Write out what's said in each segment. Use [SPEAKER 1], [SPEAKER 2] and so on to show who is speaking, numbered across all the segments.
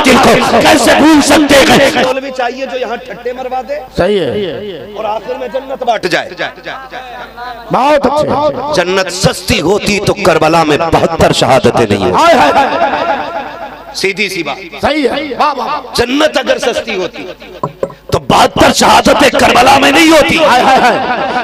[SPEAKER 1] कातिल को कैसे भूल सकते हैं।
[SPEAKER 2] मौलवी चाहिए जो यहाँ ठट्टे मरवा दे,
[SPEAKER 1] सही है,
[SPEAKER 2] और आखिर में जन्नत बांट जाए।
[SPEAKER 1] बहुत अच्छे।
[SPEAKER 2] जन्नत सस्ती होती तो करबला में 72 शहादतें नहीं होती। सीधी सी बात।
[SPEAKER 1] सही है।
[SPEAKER 2] जन्नत अगर सस्ती होती तो 72 शहादतें करबला में नहीं होती।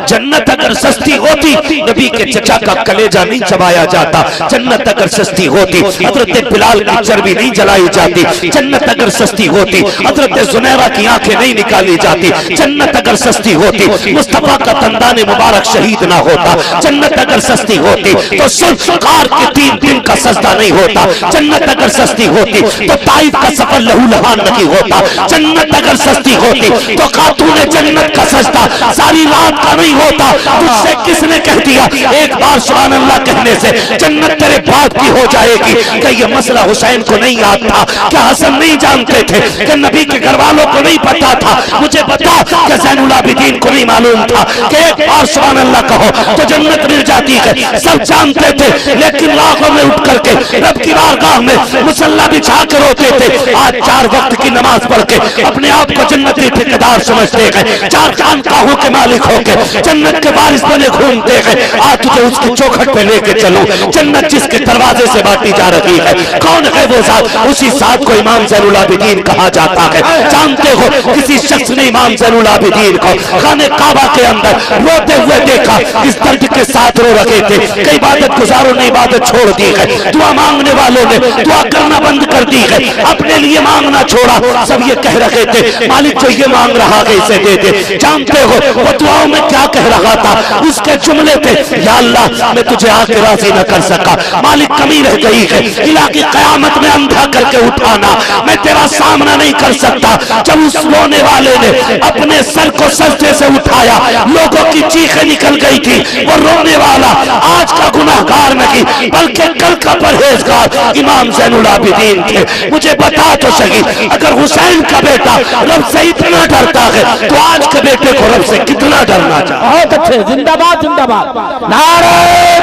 [SPEAKER 2] जन्नत अगर सस्ती होती नबी के चचा का कलेजा नहीं चबाया जाता। जन्नत अगर सस्ती होती हजरत बिलाल की चर्बी नहीं जलाई जाती। जन्नत अगर सस्ती होती हजरत जुनैरा की आंखें नहीं निकाली जाती। जन्नत अगर सस्ती होती मुस्तफा का तंदाने मुबारक शहीद ना होता। जन्नत अगर सस्ती होती तो सरकार के 3 दिन का सजदा नहीं होता। जन्नत अगर सस्ती होती तो ताइफ का सफर लहूलुहान नहीं होता। जन्नत अगर सस्ती होती तो खातूने जन्नत का सजदा सारी रात का नहीं होता। तुझसे किसने कह दिया एक बार सुभान अल्लाह कहने से जन्नत तेरे बाप की हो जाएगी? क्या ये मसला हुसैन को नहीं याद था? क्या हसन नहीं जानते थे? क्या नबी के घर वालों को नहीं पता था? मुझे बता क्या ज़ैनुल आबिदीन को नहीं मालूम था कि एक बार सुभान अल्लाह कहो तो जन्नत मिल जाती है? सब जानते थे, लेकिन राहों में उठ करके रब की बारगाह में मुसल्ला बिछा कर रोते थे। आज 4 वक्त की नमाज पढ़ के अपने आप को जन्नती ठेकेदार समझते हैं, 4 खानकाहों के मालिक होकर जन्नत के वारिस बने घूमते हैं। आज तुझे उसकी चौखट पे लेके चलो। जन्नत जिसके दरवाजे से बांटी जा रही है, कौन है वो जात? उसी जात को इमाम ज़ैनुल आबिदीन कहा जाता है। जानते हो किसी शख्स ने इमाम ज़ैनुल आबिदीन को खाने काबा के अंदर रोते हुए देखा, इस दर्द के साथ रो रहे थे। कई इबादत गुजारों ने इबादत छोड़ दी है, दुआ मांगने वालों ने दुआ करना बंद कर दी है, अपने लिए मांगना छोड़ा। सब ये कह रहे थे मालिक जो ये मांग रहा है इसे दे दे। जानते हो वो दुआओं में क्या कह रहा था? उसके जुमले थे, या अल्लाह मैं तुझे आके राजी न कर सका, मालिक कमी रह गई है, इलाकी कयामत में अंधा करके उठाना, मैं तेरा सामना नहीं कर सकता। जब उस रोने वाले ने अपने सर को सजदे से उठाया, लोगों की चीखें निकल गई थी। वो रोने वाला आज का गुनाहगार नहीं बल्कि कल का परहेजगार इमाम ज़ैनुल आबिदीन थे। मुझे बता तो सही, अगर हुसैन का बेटा रब से इतना डरता है तो आज के बेटे को रब से कितना डरना चाहिए।
[SPEAKER 1] बहुत अच्छे। जिंदाबाद जिंदाबाद। नारे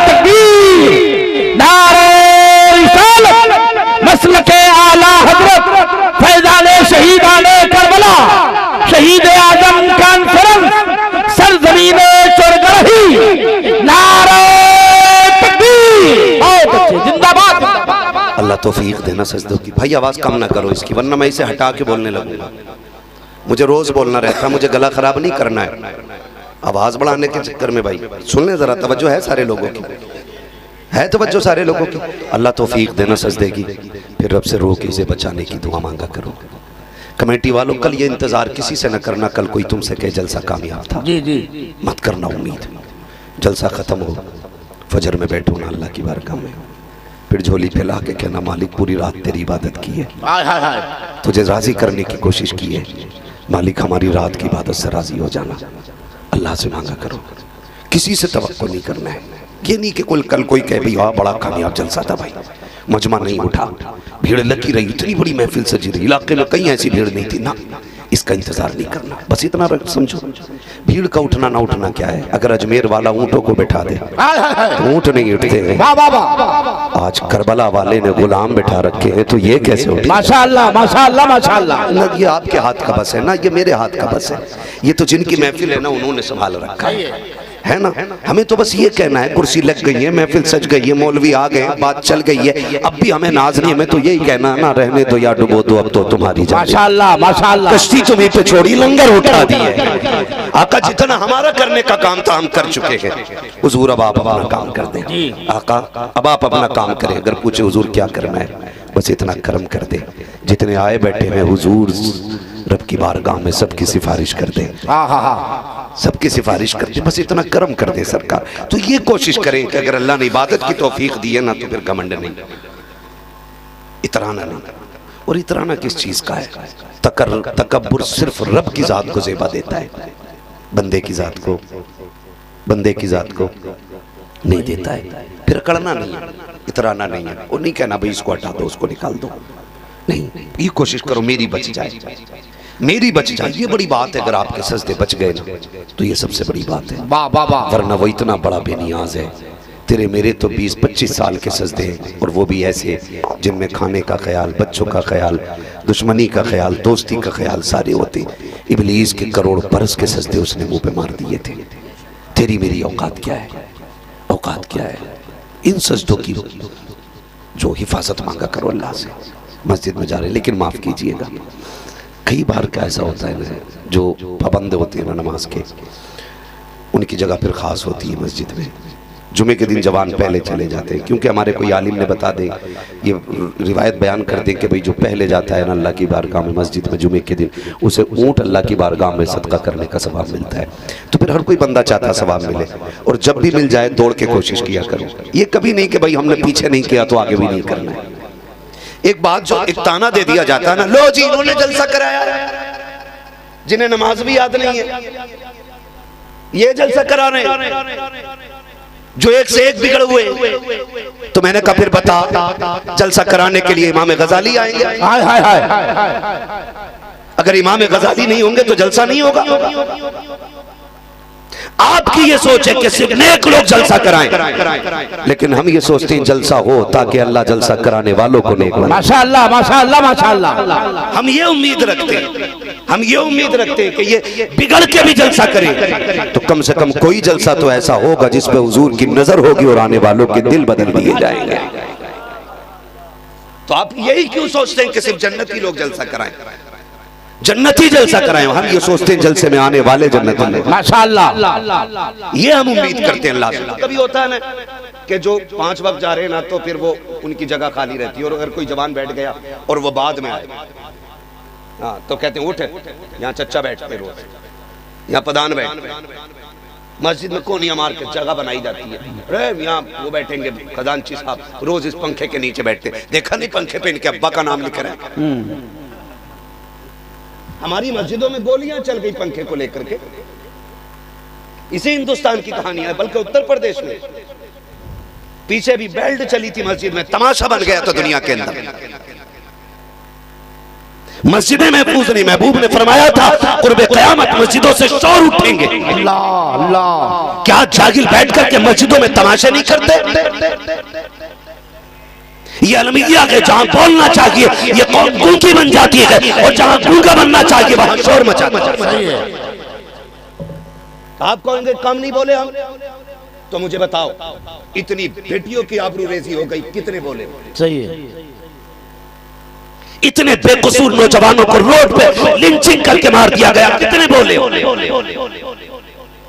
[SPEAKER 1] तकबीर, नारे रिसालत, मसलके आला हजरत फैजाने शहीदाने करबला, शहीद आजम कॉन्फ्रेंस सरजमीने चोरगढ़ी। नारे तकबीर। बहुत अच्छे। जिंदाबाद।
[SPEAKER 2] अल्लाह तौफीक देना सजदों की। भाई आवाज कम ना करो इसकी, वरना मैं इसे हटा के बोलने लगूंगा। मुझे रोज बोलना रहता, मुझे गला खराब नहीं करना है आवाज बढ़ाने के चक्कर में। भाई सुन ले जरा, तवज्जो है सारे लोगों की, है तवज्जो सारे लोगों की। अल्लाह तौफीक देना सजदे की। फिर रब से रो के इसे बचाने की दुआ मांगा करो। कमेटी वालों कल ये इंतजार किसी से न करना कल कोई तुमसे कहे जलसा कामयाब था।
[SPEAKER 1] जी जी।
[SPEAKER 2] मत करना उम्मीद। जलसा खत्म हो, फजर में बैठो ना अल्लाह की बारगाह में, फिर झोली फैला के कहना मालिक पूरी रात तेरी इबादत की है, तुझे राजी करने की कोशिश की है, मालिक हमारी रात की इबादत से राजी हो जाना। अल्लाह से मांगा करो, किसी से तवक्को नहीं करना है। ये नहीं कि कल कोई कहे भाई हाँ बड़ा कामयाब जलसा था भाई, मजमा नहीं उठा, भीड़ लगी रही, इतनी बड़ी महफिल सजी रही, इलाके में कहीं ऐसी भीड़ नहीं थी ना, इसका इंतजार नहीं करना। बस इतना समझो, भीड़ का उठना ना उठना क्या है। अगर अजमेर वाला ऊंटों को बैठा दे तो ऊंट नहीं उठते हैं। आज करबला वाले ने गुलाम बैठा रखे हैं तो ये कैसे उठे?
[SPEAKER 1] माशाअल्लाह माशाअल्लाह माशाअल्लाह।
[SPEAKER 2] ना ये आपके हाथ का बस है ना ये मेरे हाथ का बस है, ये तो जिनकी महफिल है ना उन्होंने संभाल रखा है ना। हमें तो बस ये कहना है कुर्सी लग गई है, महफिल सज गई है, मौलवी आ गए, बात चल गई है, अब भी हमें नाज नहीं, हमें तो यही कहना ना रहने दो या डुबो दो, अब तो तुम्हारी जान।
[SPEAKER 1] माशाअल्लाह माशाअल्लाह।
[SPEAKER 2] कश्ती तुम्हें पे छोड़ी, लंगर उठा दिए। आका जितना हमारा करने का काम था हम कर चुके हैं, हुजूर अब आप अपना काम कर दें। आका अब आप अपना काम करें, अगर पूछे हुजूर क्या करना है बस इतना करम कर दे। जितने आए बैठे हैं हुजूर रब की बारगाह में सबकी सिफारिश कर दे, सबकी सिफारिश कर दे, बस इतना करम कर दे सरकार। तो ये कोशिश करें कि अगर अल्लाह ने इबादत की तौफीक दी है ना तो फिर घमंड नहीं, इतराना नहीं। और इतराना किस चीज का है? तकब्बुर सिर्फ रब की जात को ज़ेबा देता है, बंदे की जात को नहीं देता है। फिर अकड़ना नहीं है, इतराना नहीं है, और नहीं कहना भाई इसको हटा दो उसको निकाल दो, नहीं। ये कोशिश करो मेरी बच जाए, मेरी बच जाए, ये बड़ी बात है। अगर आपके सजदे बच गए ना तो ये सबसे बड़ी बात है, वरना वो इतना बड़ा बेनियाज है तेरे मेरे तो 20-25 साल के सजदे हैं, और वो भी ऐसे जिनमें खाने का ख्याल, बच्चों का ख्याल, दुश्मनी का ख्याल, दोस्ती का ख्याल सारे होते। इब्लीस के करोड़ बरस के सजदे उसने मुंह पे मार दिए थे। तेरी मेरी औकात क्या है? औकात क्या है? इन सजदों की जो हिफाजत मांगा करो अल्लाह से। मस्जिद में जा रहे, लेकिन माफ़ कीजिएगा, कई बार क्या ऐसा होता है ना, जो पाबंद होते हैं ना नमाज के, उनकी जगह फिर ख़ास होती है मस्जिद में। जुमे के दिन जवान पहले चले जाते हैं, क्योंकि हमारे कोई आलिम ने बता दें, ये रिवायत बयान कर दें कि भाई जो पहले जाता है ना अल्लाह की बारगाह में मस्जिद में जुमे के दिन, उसे ऊँट अल्लाह की बारगाह में सदका करने का सवाब मिलता है। तो फिर हर कोई बंदा चाहता है सवाब मिले, और जब भी मिल जाए दौड़ के कोशिश किया करो। ये कभी नहीं कि भाई हमने पीछे नहीं किया तो आगे भी नहीं करना है। एक बात जो एक ताना दे दिया जाता है ना, लो जी इन्होंने जलसा कराया, जिन्हें नमाज भी याद नहीं है, ये जलसा करा रहे जो एक से एक बिगड़ हुए। तो मैंने कहा फिर बता, जलसा कराने के लिए इमाम गजाली आएंगे?
[SPEAKER 1] हाय हाय हाय।
[SPEAKER 2] अगर इमाम गजाली नहीं होंगे तो जलसा नहीं होगा। आपकी ये सोच है कि सिर्फ नेक लोग जलसा कराएं, लेकिन हम ये सोचते हैं जलसा हो ताकि अल्लाह जलसा कराने वालों को नेक बनाए।
[SPEAKER 1] माशाअल्लाह माशाअल्लाह माशाअल्लाह।
[SPEAKER 2] हम ये उम्मीद रखते हैं, हम ये उम्मीद रखते हैं कि ये बिगड़ के भी जलसा करें, तो कम से कम कोई जलसा तो ऐसा होगा जिसपे हुजूर की नजर होगी और आने वालों के दिल बदल दिए जाएंगे। तो आप यही क्यों सोचते हैं कि सिर्फ जन्नती लोग जलसा कराएं, जन्नती जलसा कराएं? हम ये सोचते हैं जलसे में आने वाले जन्नती लोग।
[SPEAKER 1] माशाअल्लाह,
[SPEAKER 2] ये हम उम्मीद करते हैं अल्लाह से। कभी होता है ना कि जो 5 वक्त जा रहे हैं ना, तो फिर वो उनकी जगह खाली रहती है, और अगर कोई जवान बैठ गया और वो बाद में आए, हाँ तो कहते हैं उठ, यहाँ चच्चा बैठते रोज, यहाँ प्रधान बैठते। मस्जिद में कोनिया मार के जगह बनाई जाती है, अरे यहाँ वो बैठेंगे खजानची साहब, रोज इस पंखे के नीचे बैठते। देखा नहीं पंखे पे इनके अब्बा का नाम लिख रहा है। हमारी मस्जिदों में गोलियां चल गई पंखे को लेकर के। इसी हिंदुस्तान की कहानी है, बल्कि उत्तर प्रदेश में पीछे भी बेल्ट चली थी मस्जिद में, तमाशा बन गया था दुनिया के अंदर। मस्जिदें महफूज नहीं, महबूब ने फरमाया था कुर्बे क़यामत मस्जिदों से शोर उठेंगे।
[SPEAKER 1] अल्लाह अल्लाह।
[SPEAKER 2] क्या जागिल बैठ करके मस्जिदों में तमाशे नहीं करते? ये अलमिया के जहां बोलना चाहिए ये कौन गूंगी बन जाती है, और जहां गूंगा बनना चाहिए वहां शोर मचाता है। आप कहेंगे कम नहीं बोले हम, तो मुझे बताओ इतनी बेटियों की आबरूरेजी हो गई, कितने बोले?
[SPEAKER 1] सही है।
[SPEAKER 2] इतने बेकसूर नौजवानों को रोड पे लिंचिंग करके मार दिया गया, कितने बोले?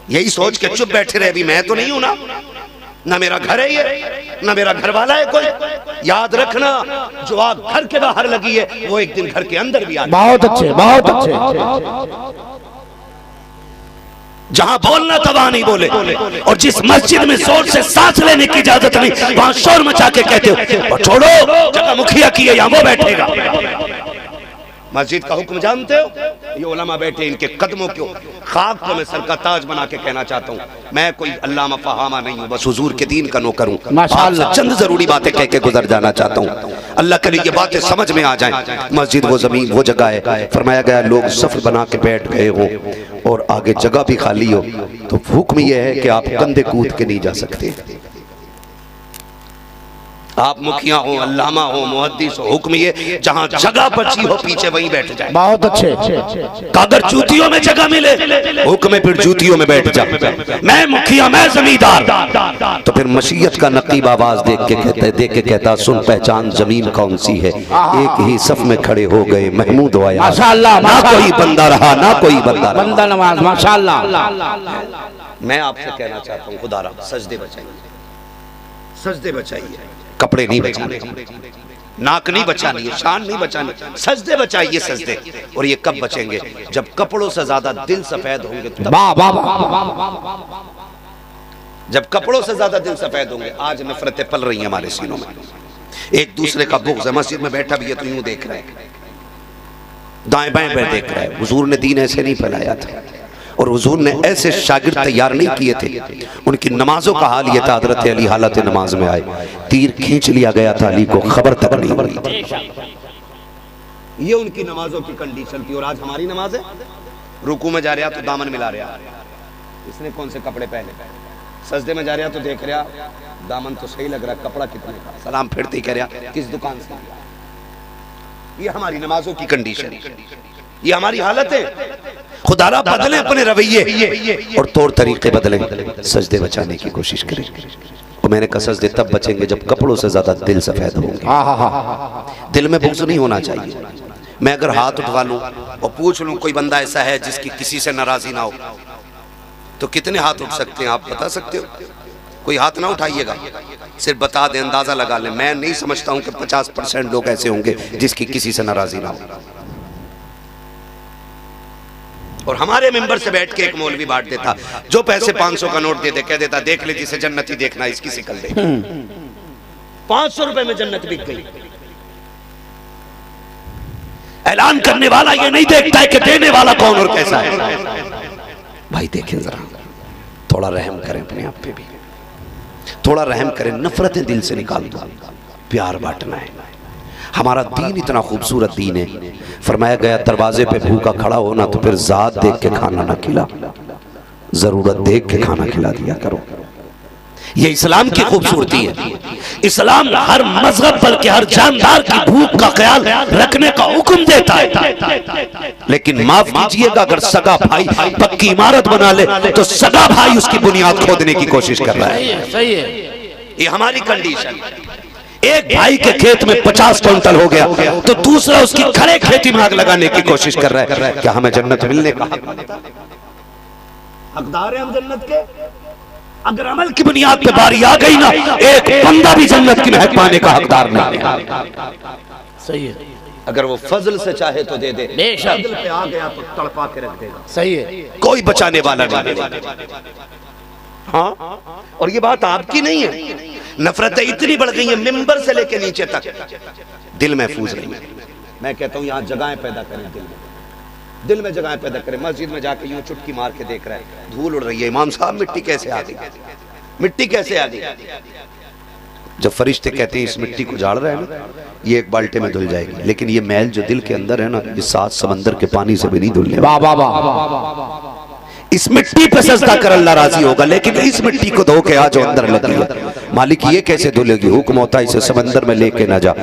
[SPEAKER 2] यही सोच के चुप बैठे रहे, भी मैं तो नहीं हूं ना मेरा घर है ये, ना मेरा घर वाला है कोई। याद रखना, जो आग घर के बाहर लगी है वो एक दिन घर के अंदर भी आ।
[SPEAKER 1] बहुत अच्छे बहुत अच्छे।
[SPEAKER 2] जहां बोलना था वहां नहीं बोले, और जिस मस्जिद में जोर से सांस लेने की इजाजत नहीं वहां शोर मचा के कहते हो और छोड़ो जगह मुखिया की है, यहाँ वो बैठेगा। मस्जिद का हुक्म जानते हो? ये उलमा बैठे, इनके कदमों को खाक को मैं सर का ताज बना के कहना चाहता हूँ, मैं कोई अल्लामा फहामा नहीं हूँ, बस हुजूर के दीन का नौकर हूँ। माशाअल्लाह चंद जरूरी बातें कह के गुजर जाना चाहता हूँ, अल्लाह करे ये बातें समझ में आ जाएं। मस्जिद वो जमीन वो जगह है, फरमाया गया लोग सफ बना के बैठ गए हो और आगे जगह भी खाली हो, तो हुक्म यह है कि आप कंधे कूद के नहीं जा सकते। आप मुखिया हो, अल्लामा हो, मुहद्दिस हो, हुक्म ये जहां जगह बची हो पीछे वहीं बैठ जाए।
[SPEAKER 1] बहुत अच्छे।
[SPEAKER 2] अगर जूतियों में जगह मिले हुक्म फिर जूतियों में बैठ जा। मैं मुखिया, मैं जमींदार, तो फिर मशीयत का नकीब आवाज देख के कहता सुन पहचान जमीन कौन सी है। एक ही सफ में खड़े हो गए महमूद आया,
[SPEAKER 1] माशाअल्लाह,
[SPEAKER 2] ना कोई बंदा रहा ना कोई बंदा
[SPEAKER 1] नमाज। माशाअल्लाह।
[SPEAKER 2] मैं आपसे कहना चाहता हूँ खुदा रहा सजदे बचाइए, सजदे बचाइए, कपड़े नहीं बचाने, नाक नहीं बचानी है, शान नहीं बचानी, सजदे बचाइए सजदे। और ये कब बचेंगे? जब कपड़ों से ज्यादा दिल सफेद होंगे। जब कपड़ों से ज्यादा दिल सफेद होंगे। आज नफरतें पल रही हैं हमारे सीनों में, एक दूसरे का बुग़्ज़ है। मस्जिद में बैठा भी है तो यूं देख रहे हैं, दाएं बाएं देख रहा है। हुजूर ने दीन ऐसे नहीं फैलाया था, और हुजूर ने ऐसे शागिर्द तैयार नहीं किए थे। उनकी नमाजों का हाल ये था, हज़रत अली हालत नमाज में आए, तीर खींच लिया गया था, अली को खबर तक नहीं हुई थी। ये उनकी नमाजों की कंडीशन थी। और आज हमारी नमाज है, रुकू में जा रहा तो दामन मिला रहा, इसने कौन से कपड़े पहने, सजदे में जा रहा तो देख रहा दामन तो सही लग रहा, कपड़ा कितने का? सलाम फिरते ही कह रहा किस दुकान से? ये हमारी नमाजों की कंडीशन, ये हमारी हालत है। खुदारा बदले अपने रवैये और तौर तरीके बदले, सजदे बचाने की कोशिश करें। और मैंने कहा सजदे तब बचेंगे जब कपड़ों से ज्यादा दिल सफेद होंगे। दिल में बुग़्ज़ नहीं होना चाहिए। मैं अगर हाथ उठवा लूं और पूछ लूं कोई बंदा ऐसा है जिसकी किसी से नाराजी ना हो, तो कितने हाथ उठ सकते हैं आप बता सकते हो? कोई हाथ ना उठाइएगा, सिर्फ बता दें, अंदाजा लगा लें। मैं नहीं समझता हूं कि 50% लोग ऐसे होंगे जिसकी किसी से नाराजी ना हो। और हमारे मेंबर से बैठ के एक मौलवी बांट देता, जो पैसे 500 का नोट दे दे, कह देता देख ले जिसे जन्नत ही देखना, इसकी शिकल दे। 500 रुपए में जन्नत बिक गई। ऐलान करने वाला ये नहीं देखता है कि देने वाला कौन और कैसा है। भाई देखें जरा, थोड़ा रहम करें अपने आप पे भी, थोड़ा रहम करें। नफरतें दिल से निकाल दो, प्यार बांटना है। हमारा दीन इतना खूबसूरत दीन है। फरमाया गया दरवाजे पे भूखा खड़ा होना तो फिर जात देख के खाना ना खिला, जरूरत देख के खाना खिला दिया करो। ये इस्लाम की खूबसूरती है। इस्लाम हर मजहब बल्कि हर जानदार की भूख का ख्याल रखने का हुक्म देता है। लेकिन माफ कीजिएगा, अगर सगा भाई पक्की इमारत बना ले तो सगा भाई उसकी बुनियाद खोदने की कोशिश कर रहा है।
[SPEAKER 1] सही है।
[SPEAKER 2] ये हमारी कंडीशन। एक भाई के खेत में 50 क्विंटल हो गया तो दूसरा उसकी खड़े खेती में आग लगाने की कोशिश कर रहा है। क्या हमें जन्नत मिलने का हकदार है हम जन्नत के? अगर अमल की बुनियाद पे बारी आ गई ना, एक बंदा भी जन्नत की महक पाने का हकदार नहीं है।
[SPEAKER 1] सही है।
[SPEAKER 2] अगर वो फजल से चाहे तो दे दे, फजल पे आ गया तो तड़पा के रख देगा।
[SPEAKER 1] सही है।
[SPEAKER 2] कोई बचाने वाला नहीं। हाँ, और ये बात आपकी नहीं है। नफरतें इतनी बढ़ गई है मिंबर से लेके नीचे तक, दिल महफूज नहीं है। मैं कहता हूँ यहाँ जगहें पैदा करें, दिल में जगहें पैदा करें। मस्जिद में जाके यूं चुटकी मार के देख रहा है, धूल उड़ रही है, इमाम साहब मिट्टी कैसे आ गई, मिट्टी कैसे आ गई? जब फरिश्ते कहते हैं इस मिट्टी को झाड़ रहे हैं ना, ये एक बाल्टे में धुल जाएगी, लेकिन ये मैल जो दिल के अंदर है ना, ये 7 समंदर के पानी से भी नहीं धुलने। वाह वाह वाह। इस मिट्टी पे सजदा कर अल्लाह राजी होगा, लेकिन इस मिट्टी को धो के आ जो अंदर लगी है, मालिक ये कैसे धुलेगी? हुक्म होता है इसे समंदर में लेके ना जा।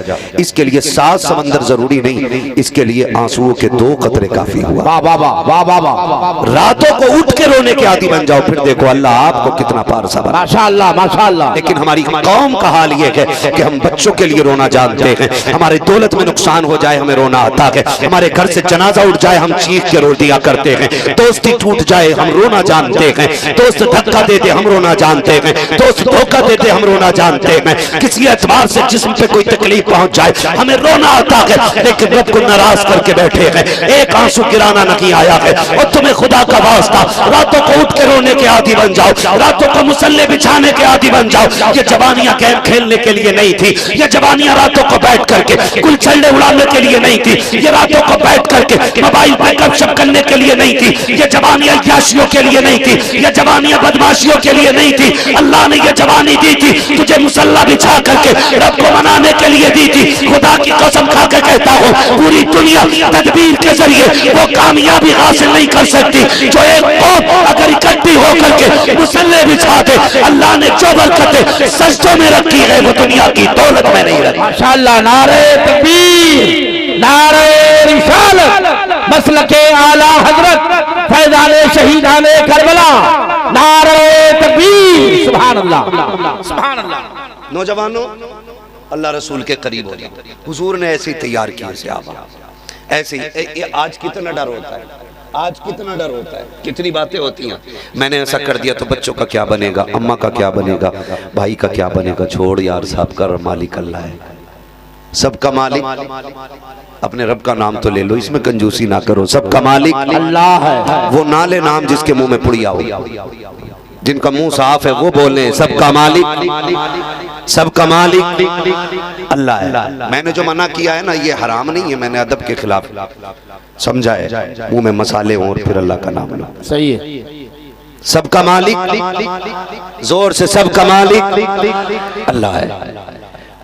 [SPEAKER 2] इसके लिए 7 समंदर जरूरी नहीं, इसके लिए आंसुओं के 2 कतरे काफी हुआ। वाह वाह वाह वाह वाह। रातों को उठ के रोने के आदी बन जाओ, फिर देखो अल्लाह आपको कितना पारसा बना। माशाअल्लाह माशाअल्लाह। लेकिन हमारी कौम का हाल ये है कि हम बच्चों के लिए रोना जानते हैं, हमारे दौलत में नुकसान हो जाए हमें रोना आता है, हमारे घर से जनाजा उठ जाए हम चीख के रो दिया करते हैं, दोस्ती टूट जाए हम रोना जानते हैं, दोस्त धक्का देते हम रोना जानते हैं, दोस्त धोखा देते हम रोना जानते हैं, किसी एतबार से जिस्म पे कोई तकलीफ पहुंच जाए हमें रोना आता है। लेकिन रब को नाराज करके बैठे हैं, एक आंसू गिराना नहीं आया है। और तुम्हें खुदा का वास्ता, रातों को उठ के रोने के आदी बन जाओ, रातों को मुसल्ले बिछाने के आदी बन जाओ। ये जवानियां गेम खेलने के लिए नहीं थी, ये जवानियां रातों को बैठ करके कुल चल्ले उड़ाने के लिए नहीं थी, ये रातों को बैठ करके मोबाइल पे गपशप करने के लिए नहीं थी, ये जवानियां याशियों के लिए नहीं थी, ये जवानियां बदमाशियों के लिए नहीं थी। अल्लाह ने ये जवानी दी थी तुझे मुसल्ला बिछा करके रब को मनाने के लिए दी थी। खुदा की कसम खा के कहता हूँ, पूरी दुनिया तदबीर के जरिए वो कामयाबी हासिल नहीं कर सकती जो एक कौम अगर इकट्ठी होकर के मुसल्ले बिछा दे। अल्लाह ने जो बरकतें सजदों में रखी है वो दुनिया की दौलत में नहीं रखी।
[SPEAKER 1] माशाअल्लाह। नारे तकबीर, नारे रिसालत, मसलके आला हजरत, फैजाने शहीदाने करबला, नारे तकबीर। सुभान अल्लाह सुभान अल्लाह।
[SPEAKER 2] नौजवानों, अल्लाह रसूल के करीब हो जाए। हुजूर ने ऐसे ही तैयार किए सहाबा, ऐसे ही। आज कितना डर होता है, आज कितना डर होता है, कितनी बातें होती हैं। मैंने ऐसा कर दिया तो बच्चों का क्या बनेगा, अम्मा का क्या बनेगा, भाई का क्या बनेगा। छोड़ यार, साहब का मालिक अल्लाह है, सबका मालिक अपने रब का नाम तो ले लो, इसमें कंजूसी ना करो। सबका मालिक अल्लाह है, वो ना ले नाम जिसके मुंह में पुड़िया हो। जिनका मुंह साफ है वो बोले सबका मालिक, सबका मालिक अल्लाह है। मैंने जो मना किया है ना, ये हराम नहीं है, मैंने अदब के खिलाफ समझा है। मुंह में मसाले हो और फिर अल्लाह का नाम लो,
[SPEAKER 1] सही है।
[SPEAKER 2] सबका मालिक, जोर से सबका मालिक अल्लाह है।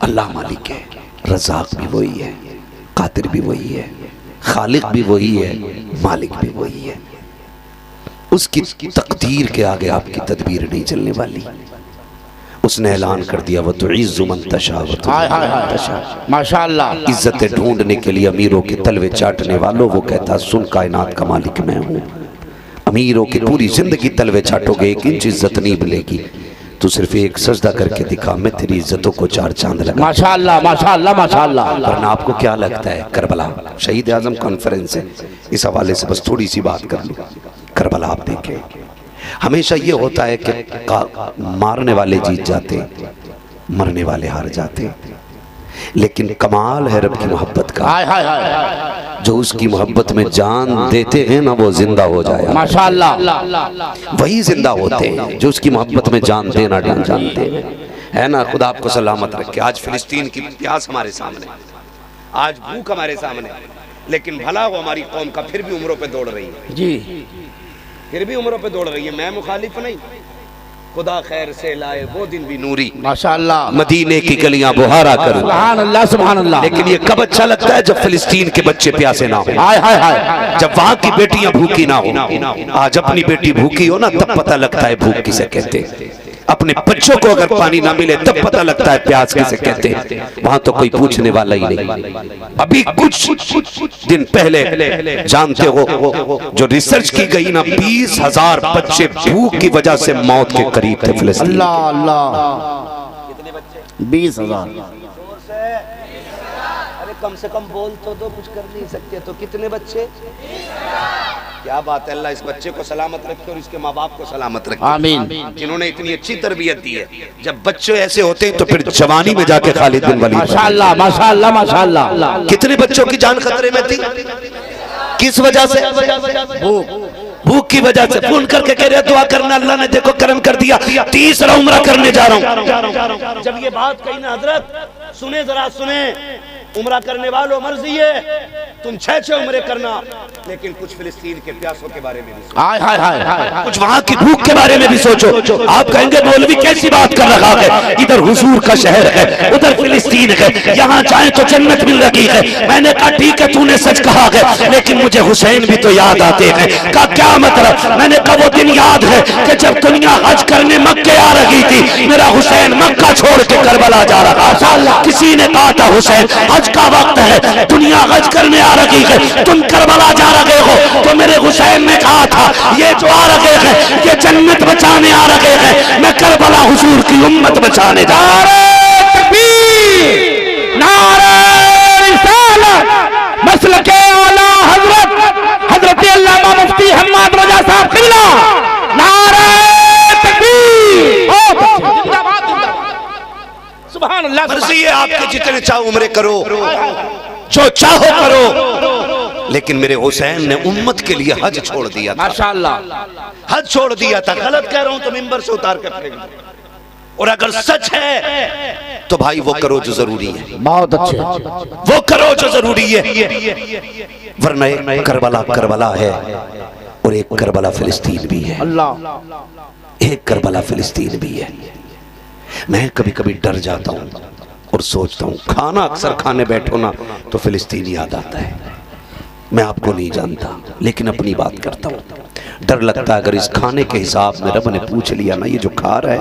[SPEAKER 2] अल्लाह मालिक है, रज़ाक भी वही है, कादिर भी वही है, खालिक भी वही है, मालिक भी वही है। उसकी तकदीर के आगे आपकी तदबीर नहीं चलने वाली, उसने ऐलान कर दिया वो तो इज़्ज़ु मन तशा व तशा।
[SPEAKER 1] माशाअल्लाह।
[SPEAKER 2] इज्जतें ढूंढने के लिए अमीरों के तलवे चाटने वालों, वो कहता सुन कायनात का मालिक मैं हूँ। अमीरों की पूरी जिंदगी तलवे चाटोगे, 1 इंच इज्जत नहीं मिलेगी। तू सिर्फ एक सजदा करके दिखा, मैं तेरी इज्जतों को 4 चांद लगा।
[SPEAKER 1] माशाअल्लाह माशाअल्लाह माशाअल्लाह।
[SPEAKER 2] वरना आपको क्या लगता है, करबला शहीद आजम कॉन्फ्रेंस है, इस हवाले से बस थोड़ी सी बात कर लूँ। करबला आप देखें, हमेशा ये होता है कि मारने वाले जीत जाते, मरने वाले हार जाते, लेकिन कमाल है रब की मोहब्बत का। जो उसकी मोहब्बत में जान देते हैं ना, वो जिंदा हो जाए।
[SPEAKER 1] माशाअल्लाह।
[SPEAKER 2] वही जिंदा होते हैं जो उसकी मोहब्बत में जान देना जानते हैं, है ना। खुदा आपको सलामत रखे। आज फिलिस्तीन की प्यास हमारे सामने, आज भूख हमारे सामने, लेकिन भला हो हमारी कौम का फिर भी उम्रों पे दौड़ रही है
[SPEAKER 1] जी,
[SPEAKER 2] फिर भी उम्रों पे दौड़ रही है। मैं मुखालिफ नहीं, खुदा खैर से लाए वो दिन भी नूरी,
[SPEAKER 1] माशाअल्लाह।
[SPEAKER 2] मदीने की गलियां बुहारा करूं,
[SPEAKER 1] सुभान अल्लाह सुभान अल्लाह।
[SPEAKER 2] लेकिन ये कब अच्छा लगता है, जब फिलिस्तीन के बच्चे प्यासे ना हो,
[SPEAKER 1] हाय हाय हाय,
[SPEAKER 2] जब वहां की बेटियां भूखी ना हो। आज अपनी बेटी भूखी हो ना, तब पता लगता है भूख किसे कहते हैं। अपने बच्चों को अगर पानी ना मिले तब पता लगता है प्यास किसे कहते हैं। वहां तो कोई पूछने वाला ही नहीं। अभी कुछ दिन पहले जानते हो जो रिसर्च की गई ना, 20,000 बच्चे भूख की वजह से मौत के करीब थे फिलिस्तीन।
[SPEAKER 1] अल्लाह अल्लाह।
[SPEAKER 2] कितने बच्चे?
[SPEAKER 1] 20,000।
[SPEAKER 2] अरे कम से कम बोल तो दो, कुछ कर नहीं सकते तो कितने बच्चे? क्या बात है। अल्लाह इस बच्चे को सलामत रखे और इसके माँ बाप को सलामत रखे,
[SPEAKER 1] आमीन।
[SPEAKER 2] जिन्होंने इतनी अच्छी तरबियत दी है। जब बच्चे ऐसे होते हैं तो फिर जवानी में जाके खालिद बिन वलीद,
[SPEAKER 1] माशाअल्लाह माशाअल्लाह माशाअल्लाह।
[SPEAKER 2] कितने बच्चों की जान खतरे में थी, किस वजह से? भूख की वजह से। फोन करके कह रहे दुआ करना, अल्लाह ने देखो करम कर दिया, 30 उम्रा करने जा रहा हूँ। जब ये बात कही ना हजरत, सुने जरा सुने, उम्रा करने वालों मर्जी है तुम 6 उम्रे करना, लेकिन कुछ फिलिस्तीन के प्यासों के बारे में भी सोचो,
[SPEAKER 1] हाय हाय हाय,
[SPEAKER 2] कुछ वहां की भूख के बारे में भी सोचो। आप कहेंगे मौलवी कैसी बात कर रहा है, इधर हुजूर का शहर है, उधर फिलिस्तीन है, यहाँ जाए तो जन्नत मिल रही है। मैंने कहा ठीक है तूने सच कहा है, लेकिन मुझे हुसैन भी तो याद आते हैं। का क्या मतलब? मैंने कहा वो दिन याद है कि जब दुनिया हज करने मक्के आ रही थी, मेरा हुसैन मक्का छोड़ के करबला जा रहा था। किसी ने कहा था हुसैन हज का वक्त है, दुनिया हज करने आ रही है, तुम करबला जा रहे हो। तो मेरे हुसैन ने कहा था ये जो आ रहे हैं ये जन्नत बचाने आ रहे हैं, मैं करबला हुजूर की उम्मत बचाने जा रहा हूं।
[SPEAKER 1] नारे रिसालत मसलके आला हजरत हजरत अल्लामा मुफ्ती हम्माद रजा साहब किबला, नारे तकबीर। सुभान अल्लाह।
[SPEAKER 2] मर्जी है आपके जितने चाहो उम्रे करो, जो चाहो करो, लेकिन मेरे हुसैन ने उम्मत के लिए हज छोड़ दिया था।
[SPEAKER 1] माशाअल्लाह।
[SPEAKER 2] हज छोड़ दिया था। गलत कह रहा हूं तो मिंबर से उतार कर फेंक दूं। और अगर सच है तो भाई वो करो जो जरूरी है,
[SPEAKER 1] बहुत अच्छे,
[SPEAKER 2] वो करो जो जरूरी है। वरना एक करबला करबला है और एक करबला फिलिस्तीन भी है।
[SPEAKER 1] अल्लाह।
[SPEAKER 2] एक करबला फिलिस्तीन भी है। मैं कभी कभी डर जाता हूं और सोचता हूं, खाना अक्सर खाने बैठो ना तो फिलिस्तीन याद आता है। मैं आपको नहीं जानता लेकिन अपनी बात करता हूं। डर लगता है अगर इस खाने के हिसाब में रब ने पूछ लिया ना, ये जो खा रहा है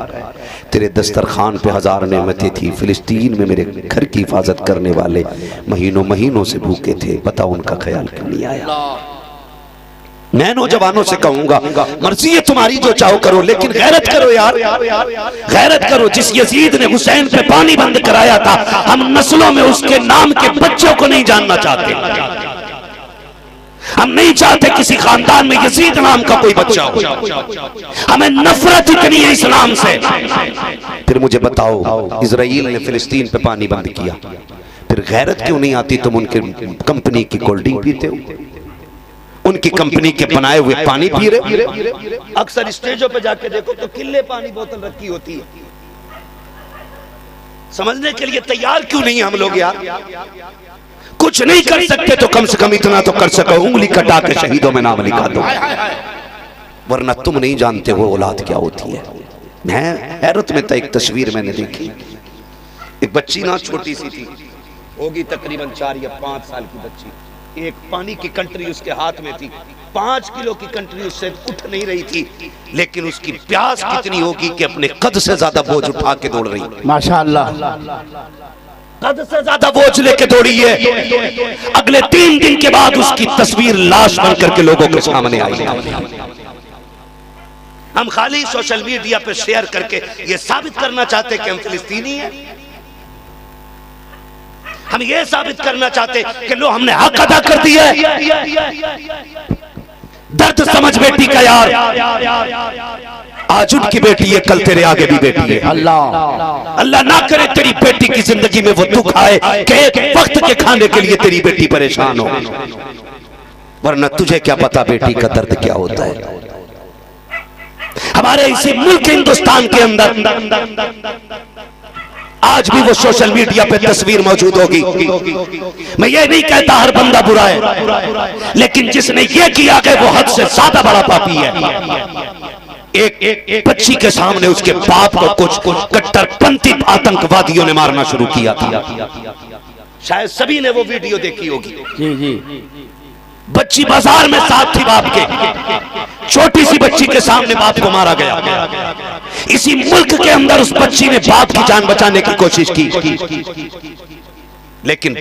[SPEAKER 2] तेरे दस्तरखान पे 1000 नेमतें थी, फिलिस्तीन में मेरे घर की हिफाजत करने वाले महीनों महीनों से भूखे थे, बताओ उनका ख्याल क्यों नहीं आया? मैं नौजवानों से कहूंगा मर्जी है तुम्हारी, जो चाहो करो, लेकिन गैरत करो यार, गैरत करो। जिस यजीद ने हुसैन पे पानी बंद कराया था, हम नस्लों में उसके नाम के बच्चों को नहीं जानना चाहते। हम नहीं चाहते किसी खानदान में यजीद नाम का कोई बच्चा हो। हमें नफरत इतनी है इस्लाम से। फिर मुझे बताओ, इजराइल ने फिलिस्तीन पे पानी बंद किया, फिर गैरत क्यों नहीं आती? तुम उनके कंपनी की कोल्ड ड्रिंक पीते हो, उनकी कंपनी के बनाए हुए पानी पी रहे। अक्सर स्टेजों पे जाके देखो तो किले पानी बोतल रखी होती है। समझने के लिए तैयार क्यों नहीं हम लोग यार? कुछ नहीं कर सकते तो कम से कम इतना तो कर सको, उंगली कटा के शहीदों में नाम लिखा दो। वरना तुम नहीं जानते हो औलाद क्या होती है। मैं हैरत में था, एक तस्वीर मैंने देखी, एक बच्ची ना छोटी सी थी, होगी तकरीबन 4 या 5 साल की बच्ची, एक पानी की कंट्री उसके हाथ में थी, 5 किलो की कंट्री उससे उठ नहीं रही थी, लेकिन उसकी प्यास कितनी होगी कि अपने कद से ज्यादा बोझ उठा के दौड़ रही,
[SPEAKER 1] माशाअल्लाह,
[SPEAKER 2] कद से ज्यादा बोझ लेके दौड़ी है। अगले 3 दिन के बाद उसकी तस्वीर लाश बन करके लोगों के सामने आई। हम खाली सोशल मीडिया पे शेयर करके ये साबित करना चाहते कि हम फिलिस्तीनी हैं, हम ये साबित करना चाहते कि लो हमने हक अदा कर दिया है। दर्द समझ बेटी का यार, आज उनकी बेटी है, कल तेरे आगे भी बेटी है।
[SPEAKER 1] अल्लाह
[SPEAKER 2] अल्लाह ना करे तेरी बेटी की जिंदगी में वो दुख आए कि एक वक्त के खाने के लिए तेरी बेटी परेशान हो, वरना तुझे क्या पता बेटी का दर्द क्या होता है। हमारे इसी मुल्क हिंदुस्तान के अंदर आज भी वो सोशल मीडिया पे तस्वीर मौजूद होगी। मैं ये नहीं कहता हर बंदा बुरा है, लेकिन जिसने ये किया कि वो हद से ज्यादा बड़ा पापी है। एक बच्ची के सामने उसके बाप को कुछ कट्टरपंथी आतंकवादियों ने मारना शुरू किया था। शायद सभी ने वो वीडियो देखी होगी।
[SPEAKER 1] जी जी,
[SPEAKER 2] बच्ची बाजार में साथ थी बाप के, छोटी सी बच्ची के सामने बाप को मारा गया। इसी मुल्क के अंदर उस बच्ची ने बाप की जान बचाने की कोशिश की, लेकिन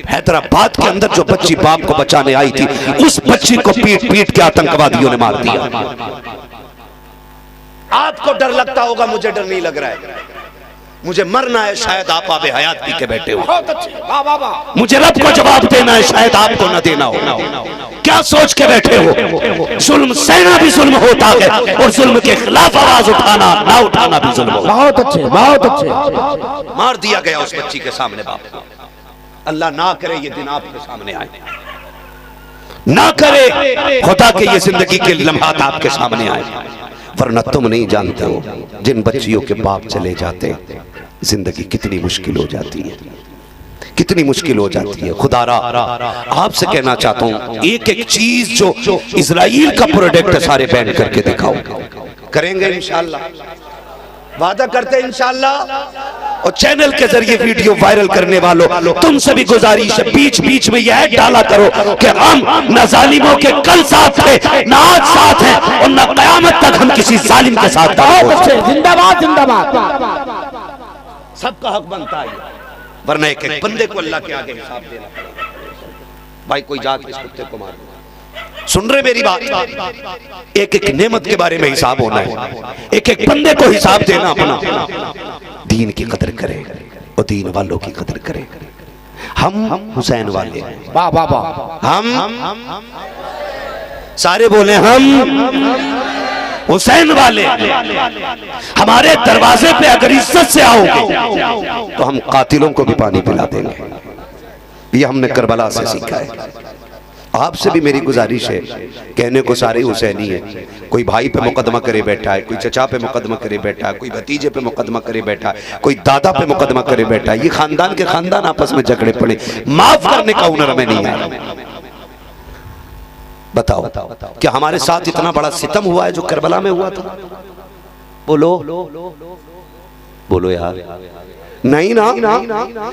[SPEAKER 2] हैदराबाद के अंदर जो बच्ची बाप को बचाने आई थी, उस बच्ची को पीट पीट के आतंकवादियों ने मार दिया। आपको डर लगता होगा, मुझे डर नहीं लग रहा है। मुझे मरना है, शायद आप आबे हयात पी के बैठे हो।
[SPEAKER 1] बहुत अच्छे, वाह वाह वाह।
[SPEAKER 2] मुझे रब को जवाब देना है, शायद आपको न देना हो। क्या सोच के बैठे हो? जुल्म सहना भी जुल्म होता है, और जुल्म के खिलाफ आवाज उठाना ना उठाना भी जुल्म होता है।
[SPEAKER 1] बहुत अच्छे, बहुत अच्छे।
[SPEAKER 2] मार दिया गया उस बच्ची के सामने बाप को। अल्लाह ना करे ये दिन आपके सामने आए, ना करे खुदा के ये जिंदगी के लम्हात आपके सामने आए, वरना तुम नहीं जानते हो जिन बच्चियों के बाप चले जाते जिंदगी कितनी मुश्किल हो जाती है, कितनी मुश्किल हो जाती है। खुदारा आपसे कहना चाहता हूं, एक एक चीज जो इजराइल का प्रोडक्ट है सारे बैन करके दिखाओ। करेंगे इंशाल्लाह, वादा करते हैं इंशाल्लाह। और चैनल के जरिए वीडियो वायरल करने वालों, तुमसे भी गुजारिश है, बीच बीच में यह डाला करो कि हम न जालिमों के कल साथ थे, न आज साथ हैं, और न कयामत तक हम किसी जालिम के साथ।
[SPEAKER 1] जिंदाबाद जिंदाबाद।
[SPEAKER 2] सबका हक बनता है, वरना एक एक बंदे को अल्लाह के आगे हिसाब देना पड़ेगा। भाई कोई जाके इस कुत्ते को मार दो। सुन रहे मेरी बात? एक एक नेमत के बारे में हिसाब होना है, एक एक बंदे को हिसाब देना अपना। दीन की कदर करें और दीन वालों की कदर करें। हम हुसैन वाले हैं,
[SPEAKER 1] वाह वाह वाह।
[SPEAKER 2] हम सारे बोले हम हुसैन वाले। हमारे दरवाजे पे अगर इज्जत से आओगे तो हम कातिलों को भी पानी पिला देंगे। ये हमने करबला से सीखा है। आपसे भी मेरी गुजारिश है, कहने को सारे हुसैनी है, कोई भाई पे मुकदमा करे बैठा है, कोई चचा पे मुकदमा करे बैठा है, कोई भतीजे पे मुकदमा करे बैठा है, कोई दादा पे मुकदमा करे बैठा है। ये खानदान के खानदान आपस में झगड़े पड़े, माफ करने का हुनर हमें नहीं है। बताओ क्या हमारे साथ इतना बड़ा सितम हुआ है जो करबला में हुआ था? बोलो बोलो यार, नहीं ना।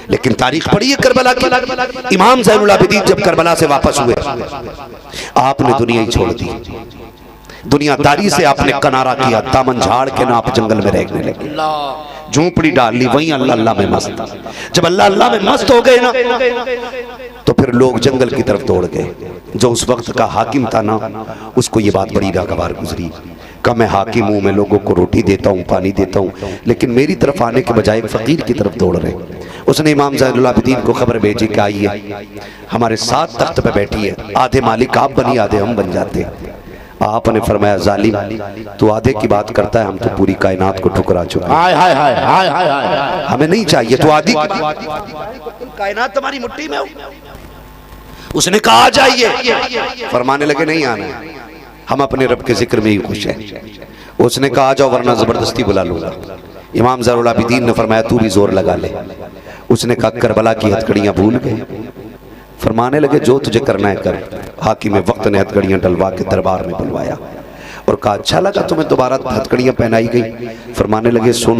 [SPEAKER 2] लेकिन तारीख पढ़ी है करबला की। इमाम ज़ैनुल आबिदीन जब करबला से वापस हुए, आपने दुनिया ही छोड़ दी। दुनियादारी से आपने किनारा किया, दामन झाड़ के ना आप जंगल में रहने लगे, झोंपड़ी डाल ली, वहीं अल्लाह अल्लाह में मस्त। जब अल्लाह अल्लाह में मस्त हो गए ना, तो फिर लोग जंगल की तरफ दौड़ गए। जो उस वक्त का हाकिम था ना, उसको ये बात बड़ी नागवार गुजरी, का मैं हाकिम हूँ, मैं लोगों को रोटी देता हूँ, पानी देता हूँ, लेकिन मेरी तरफ आने के बजाय फकीर की तरफ दौड़ रहे। उसने इमाम ज़ैनुल आबिदीन को खबर भेजी कि आइए हमारे साथ तख्त पे बैठी है, आधे मालिक आप बनी, आधे हम बन जाते। आपने फरमाया जालिम, तू आधे की बात करता है, हम तो पूरी कायनात को ठुकरा चुके हैं, हमें नहीं चाहिए तो आधी कायनात तुम्हारी मुट्ठी में हो। उसने कहा आ जाइए, फरमाने लगे नहीं आना, हम अपने रब के जिक्र में ही खुश हैं। उसने कहा आ जाओ वरना जबरदस्ती बुला लूंगा। इमाम ज़ैनुल आबिदीन ने फरमाया तू भी जोर लगा ले। उसने कहा करबला की हथकड़ियां भूल गए। फरमाने लगे जो तुझे करना है कर। हाकिम वक्त ने हथकड़ियां डलवा के दरबार में बुलवाया और कहा अच्छा लगा तुम्हें दोबारा हथकड़ियां पहनाई गई? फरमाने लगे सुन,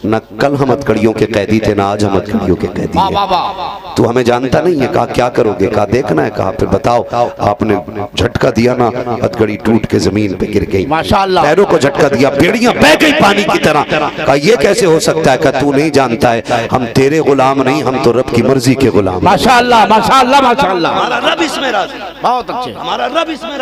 [SPEAKER 2] न कल हम हथकड़ियों के कैदी थे, ना आज हम हथकड़ियों के कैदी हैं। तू हमें जानता नहीं है। कहा क्या करोगे? कहा देखना है। कहा फिर बताओ। आपने झटका दिया ना, हथकड़ी टूट के जमीन पे गिर गई, माशाअल्लाह। पैरों को झटका दिया, बेड़ियां बह गई पानी की तरह। कहा ये कैसे हो सकता है? कहा तू नहीं जानता है, हम तेरे गुलाम नहीं, हम तो रब की मर्जी के गुलाम।
[SPEAKER 1] माशाअल्लाह माशाअल्लाह माशाअल्लाह।
[SPEAKER 2] हमारा रब इसमें राजी,
[SPEAKER 1] बहुत अच्छे।
[SPEAKER 2] हमारा रब इसमें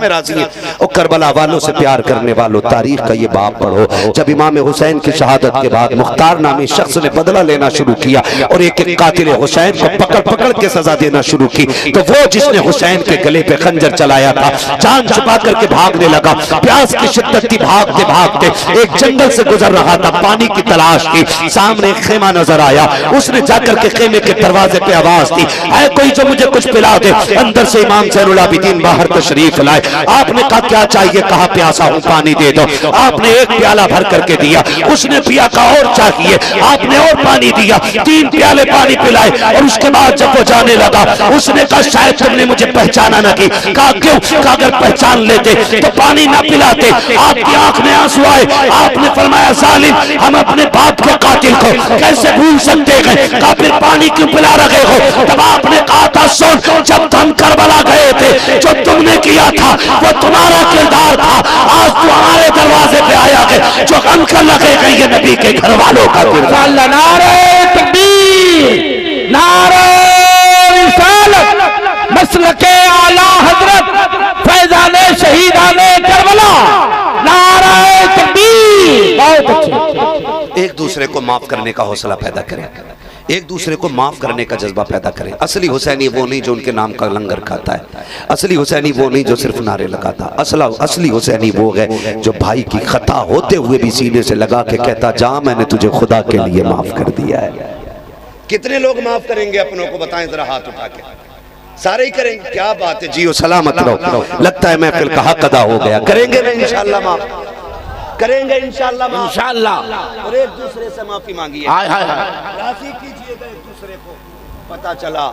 [SPEAKER 2] राजी है। और करबला वालों से प्यार करने वालों, तारीख का ये बाब पढ़ो। जब इमाम हुसैन की शहादत के बाद मुख्तार नामी शख्स ने बदला लेना शुरू किया और एक एक कातिल हुसैन को पकड़ पकड़ के सजा देना शुरू की, तो वो जिसने हुसैन के गले पे खंजर चलाया था, जान छुपा करके भागने लगा। प्यास की शिद्दत थी, भागते भागते एक जंगल से गुजर रहा था, पानी की तलाश थी। सामने एक खेमा नजर आया, उसने जाकर के खेमे के दरवाजे पे आवाज दी, है कोई जो मुझे कुछ पिला दे? अंदर से इमाम ज़ैनुल आबिदीन बाहर तशरीफ लाए। आपने कहा क्या चाहिए? कहा प्यासा हूं, पानी दे दो। आपने एक प्याला भर करके दिया, उसने पिया। कहा और चाहिए? आपने और पानी दिया, 3 प्याले पानी पिलाए। और उसके बाद जब वो जाने लगा, उसने कहा शायद तुमने मुझे पहचाना ना की। कहा क्यों? कहा अगर पहचान लेते तो पानी ना पिलाते। आपकी आंख में आंसू आए। आपने फरमाया जालिम, हम अपने बाप के कातिल को कैसे भूल सकते हैं? कहा फिर पानी क्यों पिला रहे हो? तब आपने कहा था सुन, जब हम करबला गए थे, जो तुमने किया था वो तुम्हारा किरदार था। आज तो हमारे दरवाजे पे आया है, जो हम कर लगे गए ये नबी के घर वालों का किरदार।
[SPEAKER 1] नारे तकबीर, नारे रिसालत, मसलके आला हजरत फैजाने शहीदाने करबला, नारे तकबीर। बहुत अच्छे।
[SPEAKER 2] एक दूसरे को माफ करने का हौसला पैदा करें, एक दूसरे को माफ करने का जज्बा पैदा करें। असली हुसैनी वो नहीं जो उनके नाम का लंगर खाता है, असली हुसैनी वो नहीं जो सिर्फ नारे लगाता। असली हुसैनी वो है जो भाई की खता होते हुए भी सीने से लगा के कहता जा मैंने तुझे खुदा के लिए माफ कर दिया है। कितने लोग माफ करेंगे अपनों को? बताएं जरा हाथ उठा के। सारे ही करेंगे? क्या बात है, जियो सलामत रहो। लगता है महफिल का हक अदा हो गया। करेंगे ना इंशाअल्लाह? माफ करेंगे इंशाअल्लाह, इंशाअल्लाह। और एक दूसरे से माफी मांगिए, राजी कीजिएगा एक दूसरे को। पता चला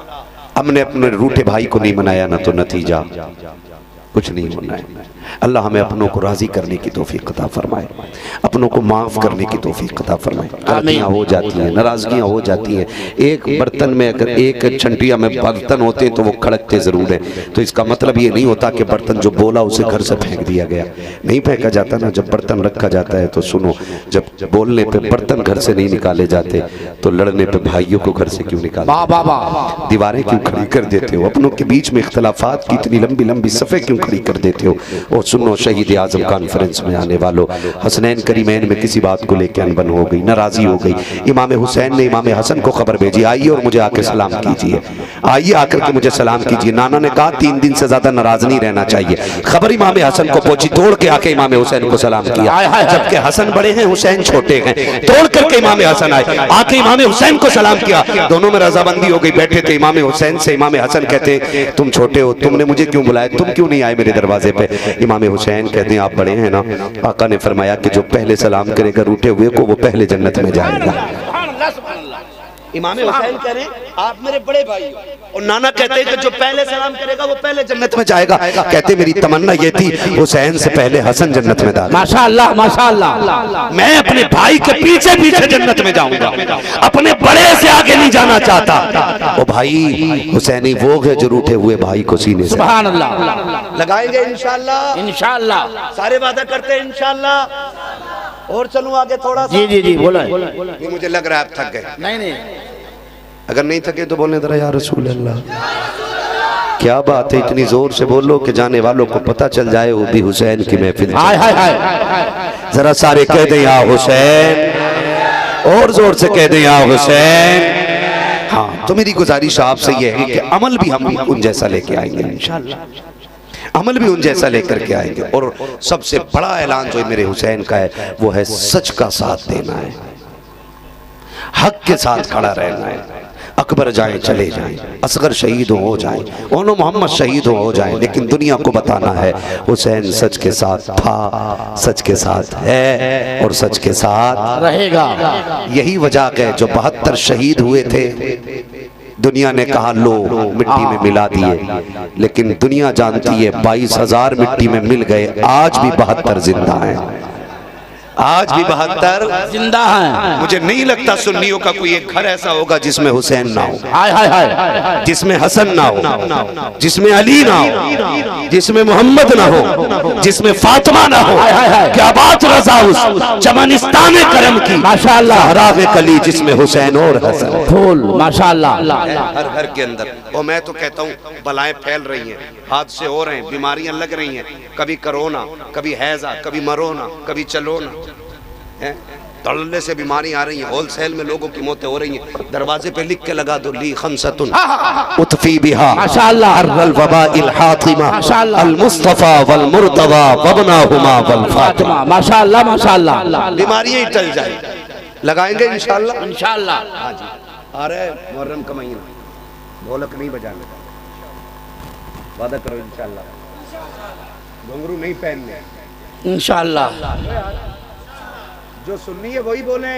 [SPEAKER 2] हमने अपने रूठे भाई को नहीं मनाया ना, तो नतीजा कुछ नहीं होना है। अल्लाह हमें अपनों को राजी करने की तौफीक अता फरमाए, अपनों को माफ करने की तौफीक अता फरमाए। गलतियां हो जाती हैं, नाराजगियां हो जाती हैं। एक बर्तन में अगर एक छंटिया में बर्तन होते हैं तो वो खड़कते जरूर हैं, तो इसका मतलब ये नहीं होता कि बर्तन जो बोला उसे घर से फेंक दिया गया। नहीं फेंका जाता ना, जब बर्तन रखा जाता है तो सुनो, जब बोलने पे बर्तन घर से नहीं निकाले जाते तो लड़ने पे भाइयों को घर से क्यों निकाले? दीवारें क्यों खड़ी कर देते हो? अपनों के बीच में इख्तलाफात की इतनी लंबी लंबी सफ़े क्यों खड़ी कर देते हो? और सुनो, शहीद आजम कॉन्फ्रेंस में आने वालों, हसनैन करीमैन में किसी बात को लेकर अनबन हो गई, नाराजी हो गई। इमाम हुसैन ने इमाम हसन को खबर भेजी, आइए और मुझे आके सलाम कीजिए, आइए आकर के मुझे सलाम कीजिए। नाना ने कहा 3 दिन से ज्यादा नाराज नहीं रहना चाहिए। खबर इमाम हसन को पहुंची, दौड़ के आके इमाम हुसैन को सलाम किया। जबकि हसन बड़े हैं, हुसैन छोटे हैं, दौड़ करके इमाम हसन आए, आके इमाम हुसैन को सलाम किया। दोनों में रजाबंदी हो गई। बैठे थे इमाम हुसैन से इमाम हसन कहते तुम छोटे हो, तुमने मुझे क्यों बुलाया, तुम क्यों नहीं आए मेरे दरवाजे पे? इमाम हुसैन कहते हैं आप बड़े हैं ना। आका ने फरमाया कि जो पहले सलाम करेगा रूठे हुए को, वो पहले जन्नत में जाएगा। इमाम हुसैन कह रहे हैं आप मेरे बड़े भाई हो, और नाना कहते हैं कि जो पहले सलाम करेगा वो पहले जन्नत में जाएगा। कहते मेरी तमन्ना ये थी हुसैन से पहले हसन जन्नत में दाखिल।
[SPEAKER 1] माशाअल्लाह माशाअल्लाह।
[SPEAKER 2] मैं अपने भाई के पीछे पीछे जन्नत में जाऊंगा, अपने बड़े से आगे नहीं जाना चाहता। वो भाई हुसैनी वो है जो रूठे हुए भाई को सीने से।
[SPEAKER 1] सुभान अल्लाह।
[SPEAKER 2] लगाएंगे इंशाअल्लाह,
[SPEAKER 1] इंशाअल्लाह
[SPEAKER 2] सारे वादा करते हैं इंशाअल्लाह। और चलूं आगे थोड़ा सा?
[SPEAKER 1] जी जी बोलो।
[SPEAKER 2] ये मुझे लग रहा है आप थक गए।
[SPEAKER 1] नहीं,
[SPEAKER 2] अगर नहीं थके तो बोलने जरा या रसूल अल्लाह। क्या बात है, इतनी जोर से बोलो कि जाने वालों को पता चल जाए वो भी हुसैन की महफिल। जरा सारे कह दें या हुसैन, और जोर से कह दें या हुसैन। हाँ, तो मेरी गुजारिश आपसे ये है कि अमल भी हम उन जैसा लेके आएंगे इंशाअल्लाह, अमल भी उन जैसा लेकर के आएंगे। और सबसे बड़ा ऐलान जो मेरे हुसैन का है वो है सच का साथ देना है, हक के साथ खड़ा रहना है। अकबर जाए चले जाएं, असगर शहीद हो जाएं, ओनो मोहम्मद शहीद हो जाएं, लेकिन दुनिया को बताना है हुसैन सच के साथ था, सच के साथ है और सच के साथ रहेगा। यही वजह है जो 72 शहीद हुए थे, दुनिया ने कहा लो मिट्टी में मिला दिए, लेकिन दुनिया जानती है 22,000 मिट्टी में मिल गए, आज भी 72 जिंदा हैं। आज भी 72
[SPEAKER 1] जिंदा हैं।
[SPEAKER 2] मुझे नहीं लगता सुन्नियों का कोई एक घर ऐसा होगा जिसमें हुसैन ना हो,
[SPEAKER 1] हाय हाय हाय,
[SPEAKER 2] जिसमें हसन ना हो, जिसमें अली ना हो, जिसमें मोहम्मद ना हो, जिसमें फातिमा ना हो। क्या बात रज़ा उस चमनिस्तान करम की माशाअल्लाह, हराग कली जिसमें हुसैन और हसन
[SPEAKER 1] फूल माशाअल्लाह।
[SPEAKER 2] हर घर के अंदर। और मैं तो कहता हूँ बलाएं फैल रही हैं, हादसे हो रहे हैं, बीमारियां लग रही हैं, कभी कोरोना, कभी हैजा, कभी मरोना, कभी चलोना, तड़ने से बीमारी आ रही है, होलसेल में लोगों की मौतें हो रही हैं। दरवाजे पे लिख के लगा दो ली खमसतुन उतफी बिहा
[SPEAKER 1] माशाअल्लाह
[SPEAKER 2] अर्रल वबाइल हातिमा अल मुस्तफा वल मुर्तवा वबनाहुमा वल फातिमा।
[SPEAKER 1] माशाअल्लाह माशाअल्लाह।
[SPEAKER 2] बीमारियां ही टल जाए, लगाएंगे इंशाअल्लाह।
[SPEAKER 1] इंशाअल्लाह।
[SPEAKER 2] हाँ जी, आ रहा है मुहर्रम का महीना, ढोलक नहीं बजाने, वादा करो इंशाअल्लाह, घुंघरू नहीं पहनने
[SPEAKER 1] इंशाअल्लाह।
[SPEAKER 2] जो सुन्नी है वही बोले,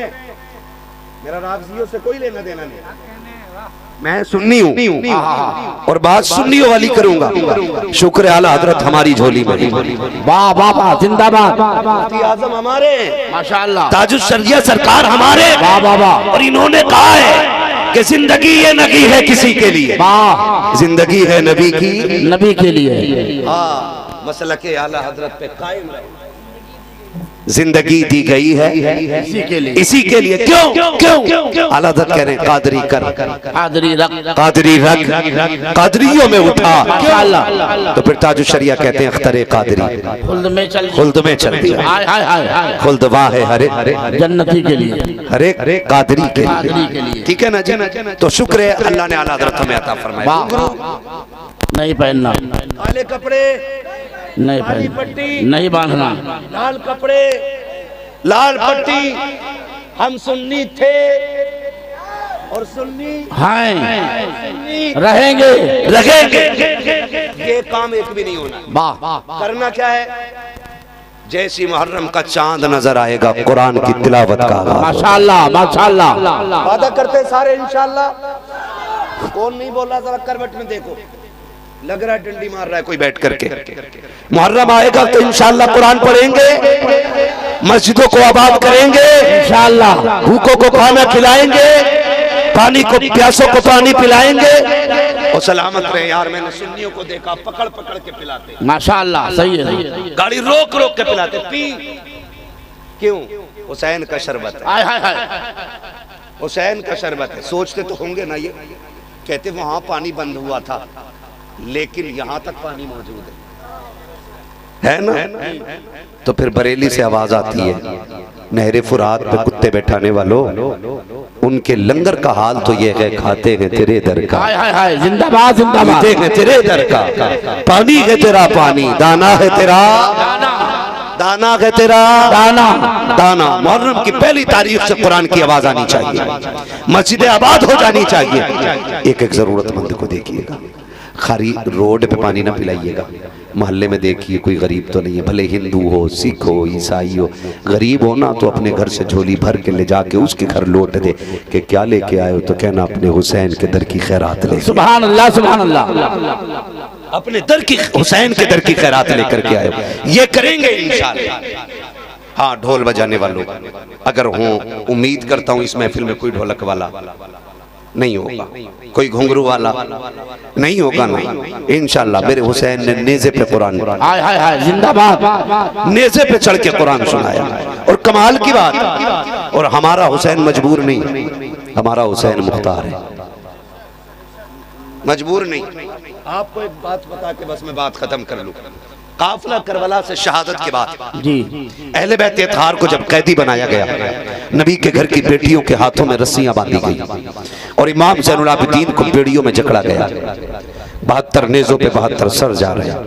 [SPEAKER 2] मेरा राफ़ज़ियों से कोई लेना देना नहीं। मैं सुन्नी हूँ और बात सुन्नियों वाली करूंगा। शुक्र आला हजरत हमारी झोली में।
[SPEAKER 1] वाह वाह वाह, जिंदाबाद।
[SPEAKER 2] आज़म हमारे
[SPEAKER 1] माशाअल्लाह,
[SPEAKER 2] ताजुश शरिया सरकार हमारे।
[SPEAKER 1] वाह वाह वाह।
[SPEAKER 2] और इन्होंने कहा है कि जिंदगी ये नहीं है किसी के लिए,
[SPEAKER 1] वाह,
[SPEAKER 2] जिंदगी है नबी की,
[SPEAKER 1] नबी के लिए।
[SPEAKER 2] हाँ, मसला के आला हजरत पे कायम रहे। जिंदगी दी गई है इसी के लिए। क्यों क्यों आला हज़रत कह रहे हैं कादरी कर,
[SPEAKER 1] कादरी रख,
[SPEAKER 2] कादरी रख, कादरियों में उठा।
[SPEAKER 1] माशाअल्लाह।
[SPEAKER 2] तो फिर ताजुश शरिया कहते हैं अख्तरे कादरी
[SPEAKER 1] खुल्द में चल,
[SPEAKER 2] खुल्द में चल दिया।
[SPEAKER 1] हाय हाय हाय हाय,
[SPEAKER 2] खुल्द वहाँ है हरे
[SPEAKER 1] जन्नती के लिए,
[SPEAKER 2] हरे कादरी के
[SPEAKER 1] कादरी के लिए।
[SPEAKER 2] ठीक है ना जी। तो शुक्र है अल्लाह ने आला हज़रत हमें अता फरमाया।
[SPEAKER 1] नहीं पहनना,
[SPEAKER 2] काले कपड़े
[SPEAKER 1] नहीं पहनना, नहीं बांधना,
[SPEAKER 2] लाल कपड़े, लाल पट्टी। हम सुन्नी थे और सुन्नी
[SPEAKER 1] हैं, रहेंगे
[SPEAKER 2] लगेंगे। ये काम एक भी नहीं होना।
[SPEAKER 1] वाह,
[SPEAKER 2] करना क्या है, जैसी मुहर्रम का चांद नजर आएगा कुरान की तिलावत का आगाज।
[SPEAKER 1] माशाअल्लाह माशाअल्लाह।
[SPEAKER 2] वादा करते सारे इंशाअल्लाह। कौन नहीं बोल रहा, जरा करवट में देखो, लग रहा है डंडी मार रहा है कोई बैठ करके। मुहर्रम आएगा तो इंशाअल्लाह कुरान पढ़ेंगे, मस्जिदों को आबाद करेंगे
[SPEAKER 1] इंशाअल्लाह,
[SPEAKER 2] भूखों को खाना खिलाएंगे, पानी को प्यासों को पानी पिलाएंगे। और सलामत रहे यार, मैंने सुन्नियों को देखा पकड़ पकड़ के पिलाते।
[SPEAKER 1] माशाअल्लाह, सही है।
[SPEAKER 2] गाड़ी रोक रोक के पिलाते। पी क्यों? हुसैन का शरबत है,
[SPEAKER 1] हाय हाय हाय,
[SPEAKER 2] हुसैन का शरबत है। सोचते तो होंगे ना ये, कहते वहां पानी बंद हुआ था लेकिन यहां तक पानी मौजूद है ना। तो फिर बरेली से आवाज आती है, नहरे फुरात पे कुत्ते बैठाने वालों, उनके लंगर का हाल तो ये है, खाते हैं तेरे दर का,
[SPEAKER 1] हाय हाय हाय, जिंदाबाद जिंदाबाद,
[SPEAKER 2] पीते हैं तेरे दर का, पानी है तेरा पानी, दाना है तेरा दाना है तेरा
[SPEAKER 1] दाना।
[SPEAKER 2] दाना। मुहर्रम की पहली तारीख से कुरान की आवाज आनी चाहिए, मस्जिदें आबाद हो जानी चाहिए। एक एक जरूरतमंद को देखिएगा, खाली रोड पे पानी ना पिलाइएगा, मोहल्ले में देखिए कोई गरीब तो नहीं है, भले हिंदू हो, सिख हो, ईसाई हो, गरीब हो ना तो अपने घर से झोली भर के ले जाके उसके घर लौट दे कि क्या लेके आए हो, तो कहना अपने हुसैन के दर की खैरात ले।
[SPEAKER 1] सुभान अल्लाह सुभान अल्लाह,
[SPEAKER 2] अपने दर की, हुसैन के दर की खैरात लेकर के आए हो। ये करेंगे इंशाअल्लाह। हाँ, ढोल बजाने वालों अगर हो, उम्मीद करता हूँ इस महफिल में कोई ढोलक वाला नहीं होगा, कोई घुंघरू वाला नहीं होगा ना, इंशाअल्लाह। मेरे हुसैन ने नेज़े पे कुरान,
[SPEAKER 1] हाय हाय हाय, जिंदाबाद,
[SPEAKER 2] नेज़े पे चढ़ के कुरान सुनाया। और कमाल की बात, और हमारा हुसैन मजबूर नहीं, हमारा हुसैन मुख्तार है, मजबूर नहीं। आपको एक बात बता के बस मैं बात खत्म कर लूं। काफिला करबला से शहादत के बाद
[SPEAKER 1] जी,
[SPEAKER 2] अहले बैत इत्हार को जब कैदी बनाया गया, नबी के घर की बेटियों के हाथों में रस्सियां बांधी गई और इमाम ज़ैनुल आबिदीन को बेड़ियों में जकड़ा गया। 72 नेज़ों पे 72 सर जा रहे हैं।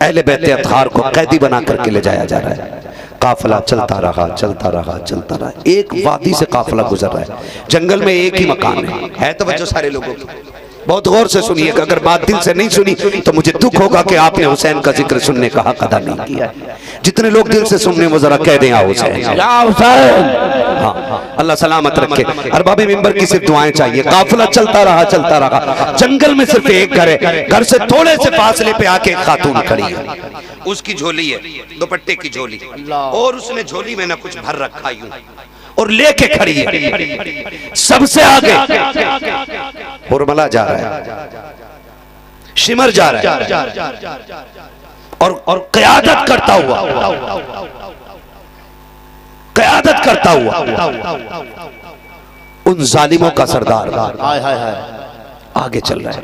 [SPEAKER 2] अहले बैत इत्हार को कैदी बना करके ले जाया जा रहा है। काफिला चलता रहा चलता रहा चलता रहा। एक वादी से काफिला गुजर रहा है, जंगल में एक ही मकान है तो बच्चों सारे लोगों की, बहुत गौर से सुनिएगा, अगर बात दिल से नहीं सुनी तो मुझे दुख होगा कि आपने हुसैन का जिक्र सुनने का हक अदा नहीं किया। जितने लोग दिल से सुनने वो जरा कह दें आ हुसैन,
[SPEAKER 1] या हुसैन।
[SPEAKER 2] हाँ, अल्लाह सलामत रखे। अरबाबे मिंबर की सिर्फ दुआएं चाहिए। काफिला चलता रहा, जंगल में सिर्फ एक घर है, घर से थोड़े से फासले पे आके एक खातून खड़ी है, उसकी झोली है, दुपट्टे की झोली, और उसने झोली में ना कुछ भर रखा यूं और लेके खड़ी है। सबसे आगे हुरमला जा रहा है, शिमर जा रहा है, और क़यादत करता हुआ उन जालिमों का सरदार आगे चल रहा है।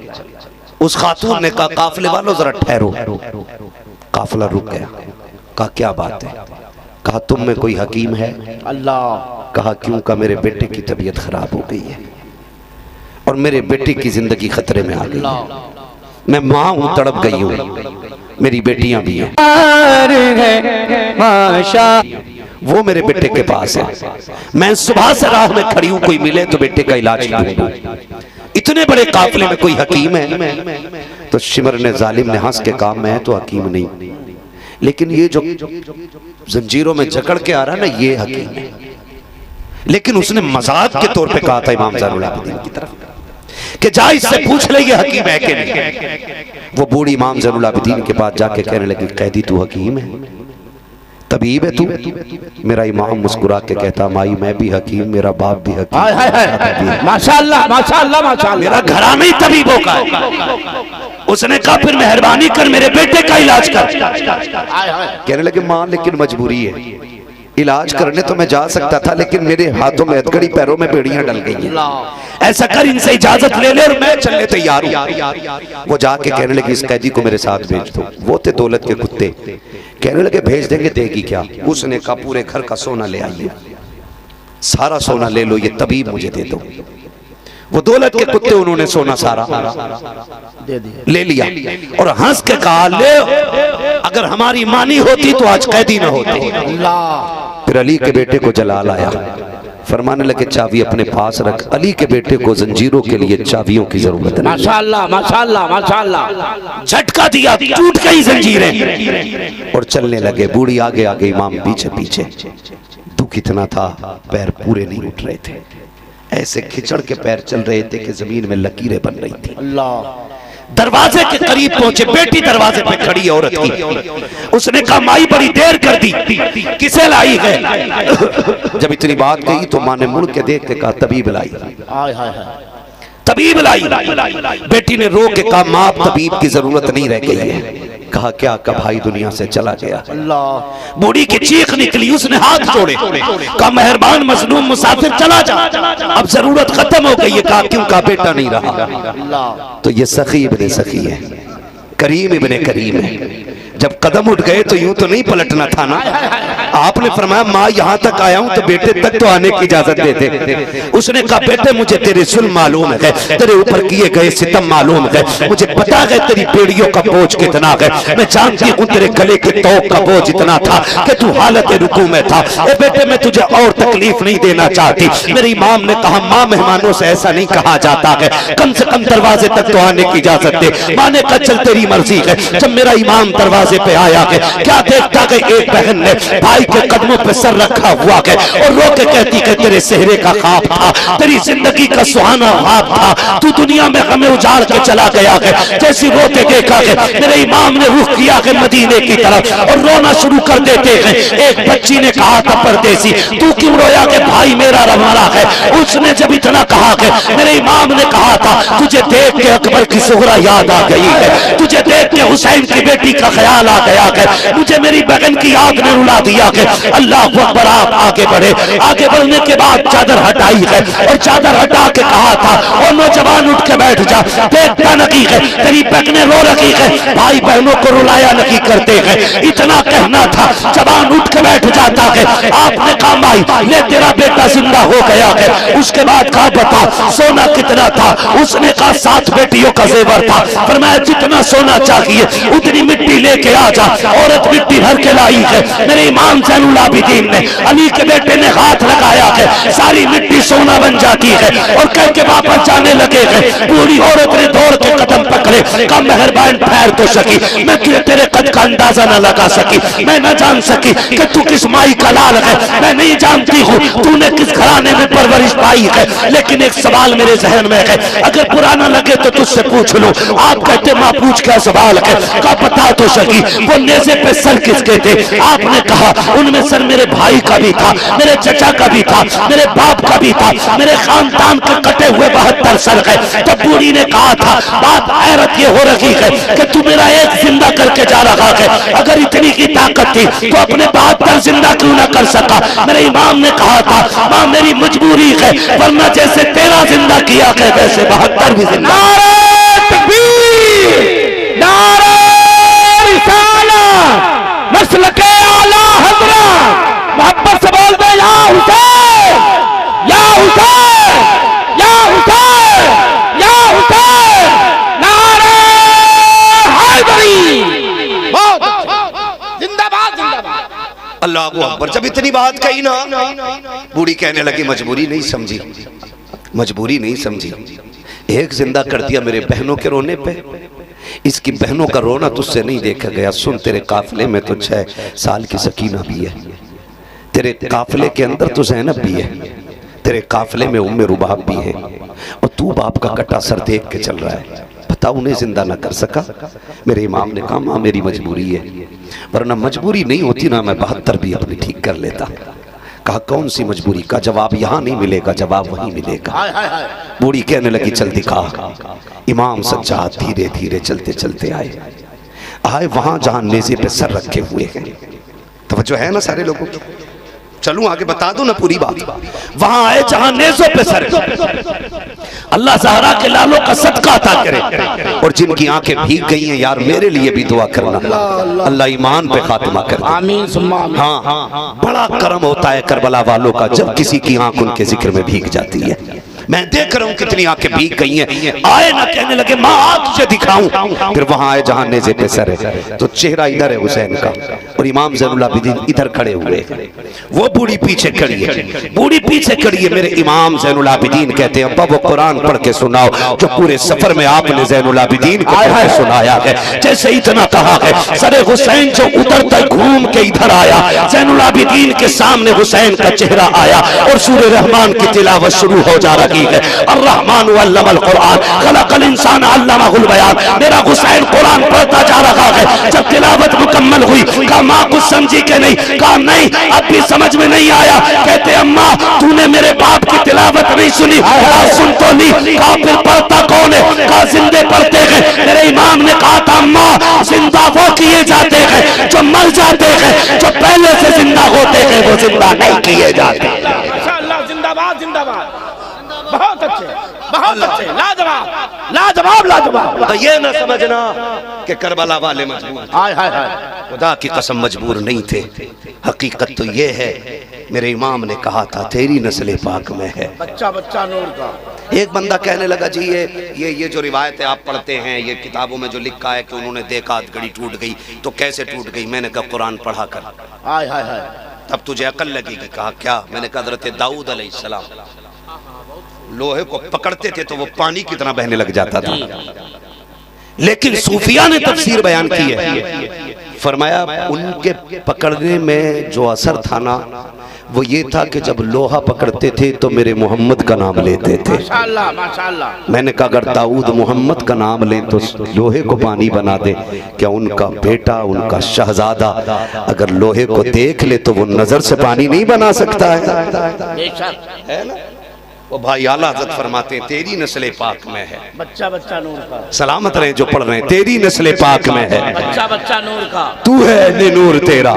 [SPEAKER 2] उस खातून ने कहा, काफिले वालों जरा ठहरो। काफिला रुक गया। कहा, क्या बात है? कहा, तुम में कोई हकीम है?
[SPEAKER 1] अल्लाह।
[SPEAKER 2] कहा, क्यों? का मेरे बेटे की तबीयत खराब हो गई है और मेरे बेटे की जिंदगी खतरे में आ गई है। मैं माँ हूं, तड़प गई हूं, मेरी बेटियां भी हैं। वो मेरे बेटे के पास है, मैं सुबह से राह में खड़ी हूं, कोई मिले तो बेटे का इलाज ढूंढूं। इतने बड़े काफिले में कोई हकीम है? तो शिमर ने, जालिम ने हंस के कहा, मैं तो हकीम नहीं, लेकिन ये जो जंजीरों में जकड़ के आ रहा है ना, ये हकीम है। लेकिन उसने मजाक के तौर पे कहा था इमाम ज़ैनुल आबिदीन की तरफ कि जा इससे पूछ ले ये हकीम है कि नहीं। वो बूढ़ी इमाम ज़ैनुल आबिदीन के पास जाके कहने लगी, कैदी तू हकीम है, तबीब है तू? मेरा इमाम मुस्कुरा के कहता, माई मैं भी हकीम, मेरा बाप भी हकीम,
[SPEAKER 1] माशाअल्लाह माशाअल्लाह माशाअल्लाह,
[SPEAKER 2] मेरा घराना ही तबीबों का है। उसने कहा, फिर मेहरबानी कर मेरे बेटे का इलाज कर। कहने लगे, मां लेकिन मजबूरी है, इलाज करने तो मैं जा सकता था, लेकिन मेरे हाथों में हथकड़ी, पैरों में बेड़ियां डल गई हैं। ऐसा कर, इनसे इजाजत ले ले और मैं चलने तैयार हूं। वो जाके कहने लगी, इस कैदी को मेरे साथ भेज दो। वो थे दौलत के कुत्ते। कहने लगे, भेज देंगे, देगी क्या? उसने कहा, पूरे घर का सोना ले आइए, सारा सोना ले लो, ये तबीब मुझे दे दो। वो दौलत के कुत्ते, उन्होंने सोना सारा ले लिया और हंस के कहा, ले, अगर हमारी मानी होती तो आज कैदी न होती। फिर अली के बेटे को जलाल आया, फरमाने लगे, चाबी अपने पास रख। अली के बेटे को जंजीरों के लिए चाबियों की जरूरत है।
[SPEAKER 1] माशाअल्लाह माशाअल्लाह माशाअल्लाह।
[SPEAKER 2] झटका दिया, टूट गई जंजीरें और चलने लगे। बूढ़ी आगे आगे, इमाम पीछे पीछे। दुख इतना था, पैर पूरे नहीं उठ रहे थे, ऐसे खिचड़ के पैर चल रहे थे कि जमीन में लकीरें बन रही थी। अल्लाह। दरवाजे के करीब पहुंचे, बेटी दरवाजे पे खड़ी औरत की। उसने कहा, माई बड़ी देर कर दी, किसे लाई है? जब इतनी बात कही तो माँ ने मुड़ के देख के कहा, तबीब लाई, तबीब लाई। बेटी ने रो के कहा, माँ तबीब की जरूरत नहीं रह गई है। कहा, क्या? का भाई दुनिया से चला गया। बूढ़ी की चीख निकली, उसने हाथ जोड़े, कहा, मेहरबान मजलूम मुसाफिर चला जा, अब जरूरत खत्म हो गई है। कहा, क्यों? का बेटा नहीं रहा। तो ये सखी इब्ने सखी है, करीम इब्ने करीम है। जब कदम उठ गए तो यूं तो नहीं पलटना था ना। आपने फरमाया, माँ यहाँ तक आया हूं तो बेटे तक तो आने की इजाजत दे दे। उसने कहा, बेटे मुझे तेरे जुल्म मालूम है, तेरे ऊपर किए गए सितम मालूम है, मुझे पता है तेरी बेड़ियों का बोझ कितना है, मैं जानती हूँ तेरे गले के तौक का बोझ इतना था कि तू हालत रुकू में था। ए बेटे, मैं तुझे और तकलीफ नहीं देना चाहती। मेरे इमाम ने कहा, माँ मेहमानों से ऐसा नहीं कहा जाता है, कम से कम दरवाजे तक तो आने की इजाजत दे। माँ ने कहा, चल तेरी मर्जी है। जब मेरा इमाम दरवाजे पे आया है, क्या देखता है? एक बहन ने भाई के कदमों पे सर रखा हुआ है और रो के कहती है, तेरे सेहरे का ख्वाब था, तेरी जिंदगी का सुहाना ख्वाब था, तू दुनिया में हमें उजाड़ के चला गया है। जैसी रोते देखा है, मेरे इमाम ने रुख किया है मदीने की तरफ और रोना शुरू कर देते हैं। एक बच्ची ने कहा था, परदेसी तू क्यों रोया कि भाई मेरा रवाना है? उसने जब इतना कहा है, मेरे इमाम ने कहा था, तुझे देख के अकबर की सुहरा याद आ गई है, तुझे देख के हुसैन की बेटी का ख्याल आ गया है, मुझे मेरी बहन की याद ने रुला दिया है। अल्लाह अकबर। आप आगे बढ़े। आगे बढ़ने के बाद चादर हटाई है और चादर हटा के कहा था, और नौजवान उठ के बैठ जा, देखता नहीं है तेरी बहनें रो रही है, भाई बहनों को रुलाया नहीं करते हैं। इतना कहना था, जवान उठ के बैठ जाता है। आपने कहा, माई ले तेरा बेटा जिंदा हो गया है। उसके बाद कहा, बता सोना कितना था? उसने कहा, 7 बेटियों का जेवर था। फरमाया, जितना सोना चाहिए उतनी मिट्टी लेके आ जा। औरत मिट्टी भर के लाई है। मेरे इमाम ज़ैनुल आबिदीन ने अली के बेटे ने हाथ लगाया है, सारी मिट्टी सोना बन जाती है और कह के वापस जाने लगे हैं। पूरी औरत ने दौड़ के कदम पकड़े, कहा मेहरबान ठहर तो सकी, मैं तेरे कद का अंदाजा न लगा सकी, मैं न जान सकी कि तू किस माई का लाल है, मैं नहीं जानती हूँ तूने किस घराने में परवरिश पाई है, लेकिन एक सवाल मेरे जहन में है, अगर पुराना लगे तो तुझसे पूछ लो। आप कहते माँ पूछ क्या सवाल है, का पता तो सकी वो नेज़े पे सर किसके थे। आपने कहा उनमें सर मेरे भाई का भी था, मेरे चचा का भी था, मेरे बाप का भी था, मेरे खानदान के कटे हुए 72 सर है। तो बूढ़ी ने कहा था बात हैरत ये हो रही है कि तू मेरा एक जिंदा करके जा रहा है, अगर इतनी की ताकत थी तो अपने 72 जिंदा क्यों ना कर सका। मेरे इमाम ने कहा था माँ मेरी मजबूरी है, वरना जैसे तेरा जिंदा किया है वैसे 72 भी जिंदा।
[SPEAKER 1] मसलके आला हज़रत मोहब्बत से बोल दे या हुसैन या हुसैन या हुसैन या हुसैन, नारे हैदरी। जिंदाबाद जिंदाबाद।
[SPEAKER 2] अल्लाह अकबर। जब इतनी बात कही ना, बूढ़ी कहने लगी मजबूरी नहीं समझी, मजबूरी नहीं समझी, एक जिंदा कर दिया मेरे बहनों के रोने पे, इसकी बहनों का रोना तुझसे नहीं देखा गया। सुन तेरे काफिले में तो 6 साल की सकीना भी है, तेरे काफिले के अंदर तो ज़ैनब भी है, तेरे काफिले में उम्मे रुबाब भी है, और तू बाप का कटा सर देख के चल रहा है, पता उन्हें जिंदा ना कर सका। मेरे इमाम ने कहा माँ मेरी मजबूरी है, वरना मजबूरी नहीं होती ना मैं 72 भी अपनी ठीक कर लेता। कहा कौन सी मजबूरी? का जवाब यहाँ नहीं मिलेगा, जवाब वहीं मिलेगा। बूढ़ी कहने लगी चल दिखा। इमाम सज्जाद धीरे धीरे चलते चलते आए वहां जहां नेज़े पे सर रखे हुए हैं। तवज्जो है ना सारे लोगों की? चलूं आगे बता दो ना पूरी बात। वहां आए जहां नेज़ों पे सर। अल्लाह ज़हरा के लालों का सदका अता करे, और जिनकी आंखें भीग गई हैं यार मेरे लिए भी दुआ करना, अल्लाह ईमान पे खात्मा कर दे।
[SPEAKER 1] आमीन सुम्मा आमीन।
[SPEAKER 2] हाँ, बड़ा करम होता है करबला वालों का जब किसी की आंख उनके जिक्र में भीग जाती है। मैं देख रहा हूं कितनी आंखें भीग गई हैं। आए ना कहने लगे माँ आग से दिखाऊं, फिर वहां आए जहां नेज़े पे सर है, तो चेहरा इधर है हुसैन का, और इमाम ज़ैनुल आबिदीन इधर खड़े हुए हैं, वो बूढ़ी पीछे खड़ी है, बूढ़ी पीछे खड़ी है। मेरे इमाम ज़ैनुल आबिदीन कहते हैं अब्बा वो कुरान पढ़ के सुनाओ जो पूरे सफर में आपने ज़ैनुल आबिदीन को सुनाया है। जैसे इतना कहा है सरे हुसैन जो उतरता घूम के इधर आया, ज़ैनुल आबिदीन के सामने हुसैन का चेहरा आया और सूरह रहमान की तिलावत शुरू हो जा रही है। अर्रहमान अल्लमल कुरान खलकल इंसान अल्लमहुल बयान। मेरा हुसैन कुरान पढ़ता जा रहा है। जब तिलावत मुकम्मल हुई कहा माँ कुछ समझी के नहीं? कहा नहीं अब भी समझ में नहीं आया। कहते अम्मा तूने मेरे बाप की तिलावत नहीं सुनी? सुन तो नहीं। कहा फिर पढ़ता कौन है? कहा जिंदे पढ़ते हैं। मेरे इमाम ने कहा था अम्मा जिंदा वो किए जाते हैं जो मर जाते हैं, जो पहले से जिंदा होते हैं वो जिंदा नहीं किए जाते।
[SPEAKER 1] माशाअल्लाह जिंदाबाद जिंदाबाद। बहुत अच्छे बहुत अच्छे, लाजवाब लाजवाब लाजवाब।
[SPEAKER 2] तो ये ना समझना कि करबला वाले मजबूर,
[SPEAKER 1] हाय हाय हाय,
[SPEAKER 2] खुदा की कसम मजबूर नहीं थे। हकीकत तो ये है मेरे इमाम ने कहा था तेरी नस्ल पाक में है।
[SPEAKER 1] बच्चा बच्चा नूर का।
[SPEAKER 2] एक बंदा कहने लगा जी ये जो रिवायतें आप पढ़ते हैं ये किताबों में जो लिखा है कि उन्होंने देखा घड़ी टूट गई, तो कैसे टूट गई? मैंने कहा कुरान पढ़ा कर,
[SPEAKER 1] हाय हाय हाय,
[SPEAKER 2] तब तुझे अकल लगेगी। कहा क्या? मैंने कहा हज़रत दाऊद अलैहिस्सलाम लोहे को पकड़ते थे तो वो पानी की तरह बहने लग जाता था, लेकिन सूफिया ने तफसीर बयान की है, फरमाया उनके पकड़ने में जो असर था ना वो ये था कि जब लोहा पकड़ते थे तो मेरे मोहम्मद का नाम लेते थे।
[SPEAKER 1] माशाअल्लाह माशाअल्लाह।
[SPEAKER 2] मैंने कहा अगर दाऊद मोहम्मद का नाम लें तो लोहे को पानी बना दे, क्या उनका बेटा उनका शहजादा अगर लोहे को देख ले तो वो नजर से पानी नहीं बना सकता है ना? वो भाई आला हज़रत फरमाते हैं तेरी नस्ल पाक में है।
[SPEAKER 1] बच्चा बच्चा नूर का।
[SPEAKER 2] सलामत रहे जो पढ़ रहे हैं, तेरी नस्ल पाक में है।
[SPEAKER 1] बच्चा बच्चा नूर का।
[SPEAKER 2] तू है नूर तेरा,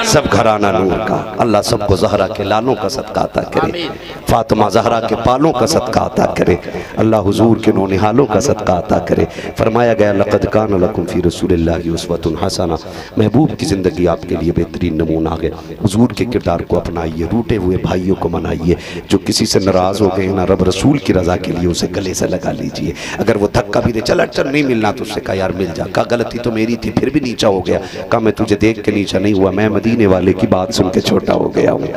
[SPEAKER 1] सब
[SPEAKER 2] घराना नूर का। अल्लाह सबको ज़हरा के लालों का सदका अता करे, फातिमा ज़हरा के पालों का सदका अता करे, अल्लाह हुजूर के नौनिहालों का सदका अता करे। फरमाया गया लक़द कान लकुम फ़ी रसूलिल्लाहि उस्वतुन हसना, महबूब की ज़िंदगी आपके लिए बेहतरीन नमूना है। हुजूर के किरदार को अपनाइए, रूठे हुए भाइयों को मनाइए, जो किसी से नाराज हो गए ना रब रसूल की रजा के लिए उसे गले से लगा लीजिए। अगर वो धक्का भी दे, चल अड़चन नहीं मिलना तो उससे कहा यार मिल जा। कहा गलती तो मेरी थी, फिर भी नीचा हो गया। कहा मैं तुझे देख के नीचा नहीं हुआ, मैं मदीने वाले की बात सुन के छोटा हो गया हूँ।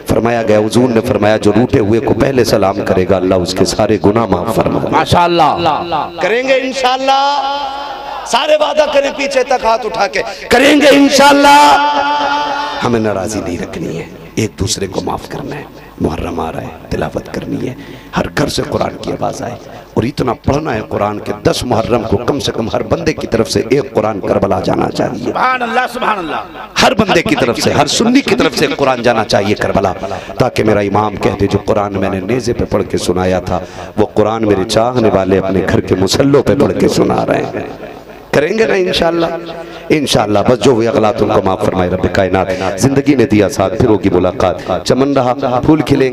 [SPEAKER 2] फरमाया गया, हुजूर ने फरमाया जो रूठे हुए को पहले सलाम करेगा अल्लाह उसके सारे गुनाह माफ फरमा
[SPEAKER 1] माशाअल्लाह
[SPEAKER 2] करेंगे इंशाअल्लाह। सारे वादा करें पीछे तक हाथ उठा के, करेंगे इंशाअल्लाह। हमें नाराजी नहीं रखनी है, एक दूसरे को माफ करना है। मुहर्रम आ रहा है, तिलावत करनी है, हर घर से कुरान की आवाज़ आए और इतना पढ़ना है कुरान के 10 मुहर्रम को कम से कम हर बंदे की तरफ से एक कुरान करबला जाना चाहिए।
[SPEAKER 1] सुभान अल्लाह सुभान अल्लाह।
[SPEAKER 2] हर बंदे की तरफ से, हर सुन्नी की तरफ से कुरान जाना चाहिए करबला, ताकि मेरा इमाम कहते जो कुरान मैंने नेज़े पे पढ़ के सुनाया था वो कुरान मेरे चाहने वाले अपने घर के मुसल्लों पे पढ़ के सुना रहे हैं। करेंगे ना इंशाअल्लाह, इंशाअल्लाह। बस जो हुई अगला तुमको माफ फरमाए रब कायनात। जिंदगी ने दिया साथ, फिर होगी मुलाकात। चमन रहा फूल खिलेंगे।